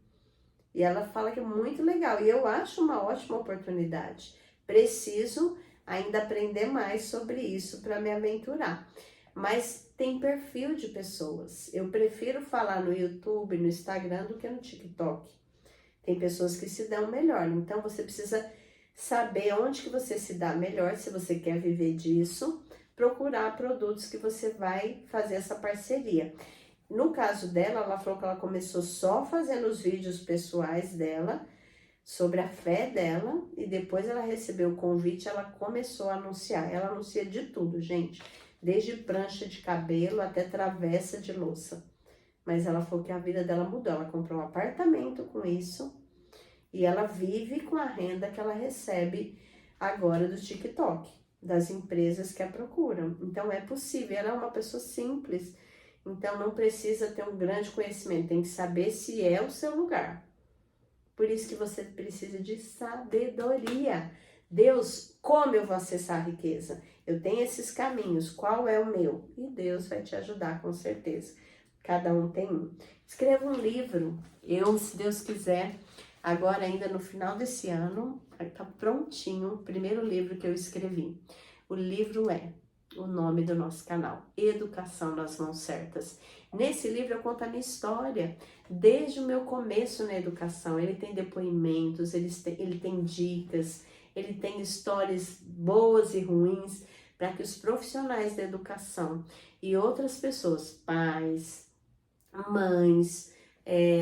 E ela fala que é muito legal. E eu acho uma ótima oportunidade. Preciso ainda aprender mais sobre isso para me aventurar. Mas tem perfil de pessoas. Eu prefiro falar no YouTube, no Instagram, do que no TikTok. Tem pessoas que se dão melhor. Então, você precisa saber onde que você se dá melhor, se você quer viver disso, procurar produtos que você vai fazer essa parceria. No caso dela, ela falou que ela começou só fazendo os vídeos pessoais dela, sobre a fé dela, e depois ela recebeu o convite, ela começou a anunciar. Ela anuncia de tudo, gente, desde prancha de cabelo até travessa de louça. Mas ela falou que a vida dela mudou, ela comprou um apartamento com isso, e ela vive com a renda que ela recebe agora do TikTok, das empresas que a procuram. Então é possível, ela é uma pessoa simples, então não precisa ter um grande conhecimento, tem que saber se é o seu lugar. Por isso que você precisa de sabedoria. Deus, como eu vou acessar a riqueza? Eu tenho esses caminhos, qual é o meu? E Deus vai te ajudar com certeza. Cada um tem um. Escreva um livro. Eu, se Deus quiser, agora ainda no final desse ano, tá prontinho o primeiro livro que eu escrevi. O livro é o nome do nosso canal, Educação nas Mãos Certas. Nesse livro eu conto a minha história, desde o meu começo na educação. Ele tem depoimentos, ele tem dicas, ele tem histórias boas e ruins, para que os profissionais da educação e outras pessoas, pais, mães,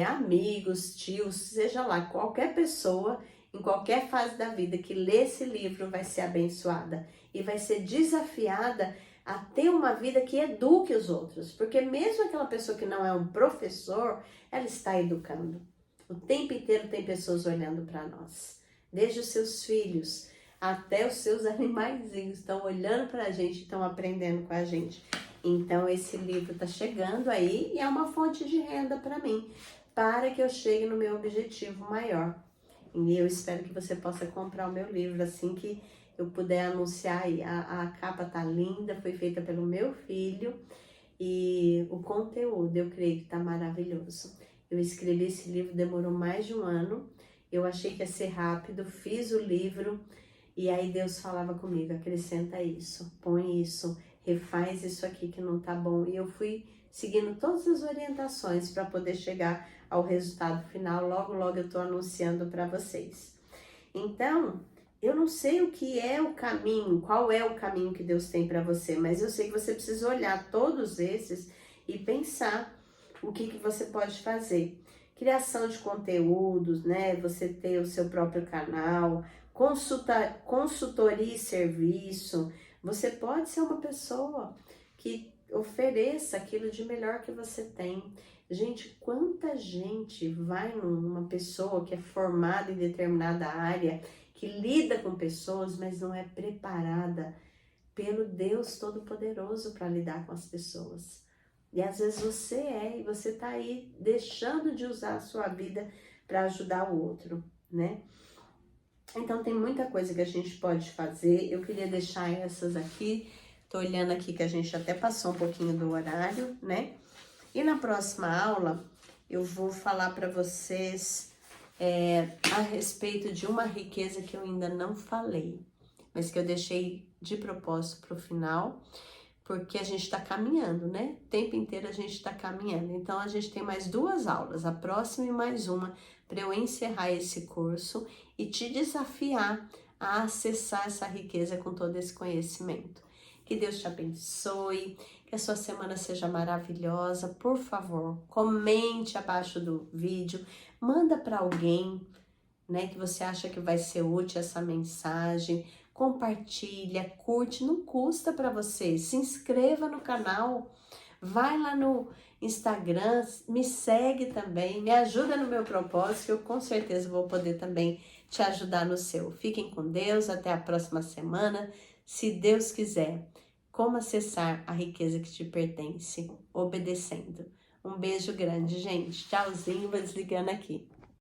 amigos, tios, seja lá, qualquer pessoa, em qualquer fase da vida que lê esse livro vai ser abençoada e vai ser desafiada a ter uma vida que eduque os outros. Porque mesmo aquela pessoa que não é um professor, ela está educando. O tempo inteiro tem pessoas olhando para nós. Desde os seus filhos até os seus animaizinhos estão olhando para a gente, estão aprendendo com a gente. Então esse livro está chegando aí e é uma fonte de renda para mim, para que eu chegue no meu objetivo maior. E eu espero que você possa comprar o meu livro assim que eu puder anunciar aí. A capa tá linda, foi feita pelo meu filho e o conteúdo eu creio que tá maravilhoso. Eu escrevi esse livro, demorou mais de um ano. Eu achei que ia ser rápido, fiz o livro e aí Deus falava comigo, acrescenta isso, põe isso, refaz isso aqui que não tá bom. E eu fui seguindo todas as orientações para poder chegar ao resultado final. Logo, logo eu tô anunciando para vocês. Então, eu não sei o que é o caminho, qual é o caminho que Deus tem para você, mas eu sei que você precisa olhar todos esses e pensar o que você pode fazer. Criação de conteúdos, né? Você ter o seu próprio canal, consultoria e serviço. Você pode ser uma pessoa que ofereça aquilo de melhor que você tem. Gente, quanta gente vai numa pessoa que é formada em determinada área, que lida com pessoas, mas não é preparada pelo Deus Todo-Poderoso para lidar com as pessoas. E às vezes você e você tá aí deixando de usar a sua vida para ajudar o outro, né? Então tem muita coisa que a gente pode fazer. Eu queria deixar essas aqui. Tô olhando aqui que a gente até passou um pouquinho do horário, né? E na próxima aula eu vou falar para vocês a respeito de uma riqueza que eu ainda não falei, mas que eu deixei de propósito para o final, porque a gente está caminhando, né? O tempo inteiro a gente está caminhando. Então a gente tem mais 2 aulas, a próxima e mais uma, para eu encerrar esse curso e te desafiar a acessar essa riqueza com todo esse conhecimento. Que Deus te abençoe, que a sua semana seja maravilhosa. Por favor, comente abaixo do vídeo, manda para alguém, né, que você acha que vai ser útil essa mensagem. Compartilha, curte, não custa para você. Se inscreva no canal, vai lá no Instagram, me segue também, me ajuda no meu propósito, que eu com certeza vou poder também te ajudar no seu. Fiquem com Deus, até a próxima semana, se Deus quiser. Como acessar a riqueza que te pertence? Obedecendo. Um beijo grande, gente. Tchauzinho, vou desligando aqui.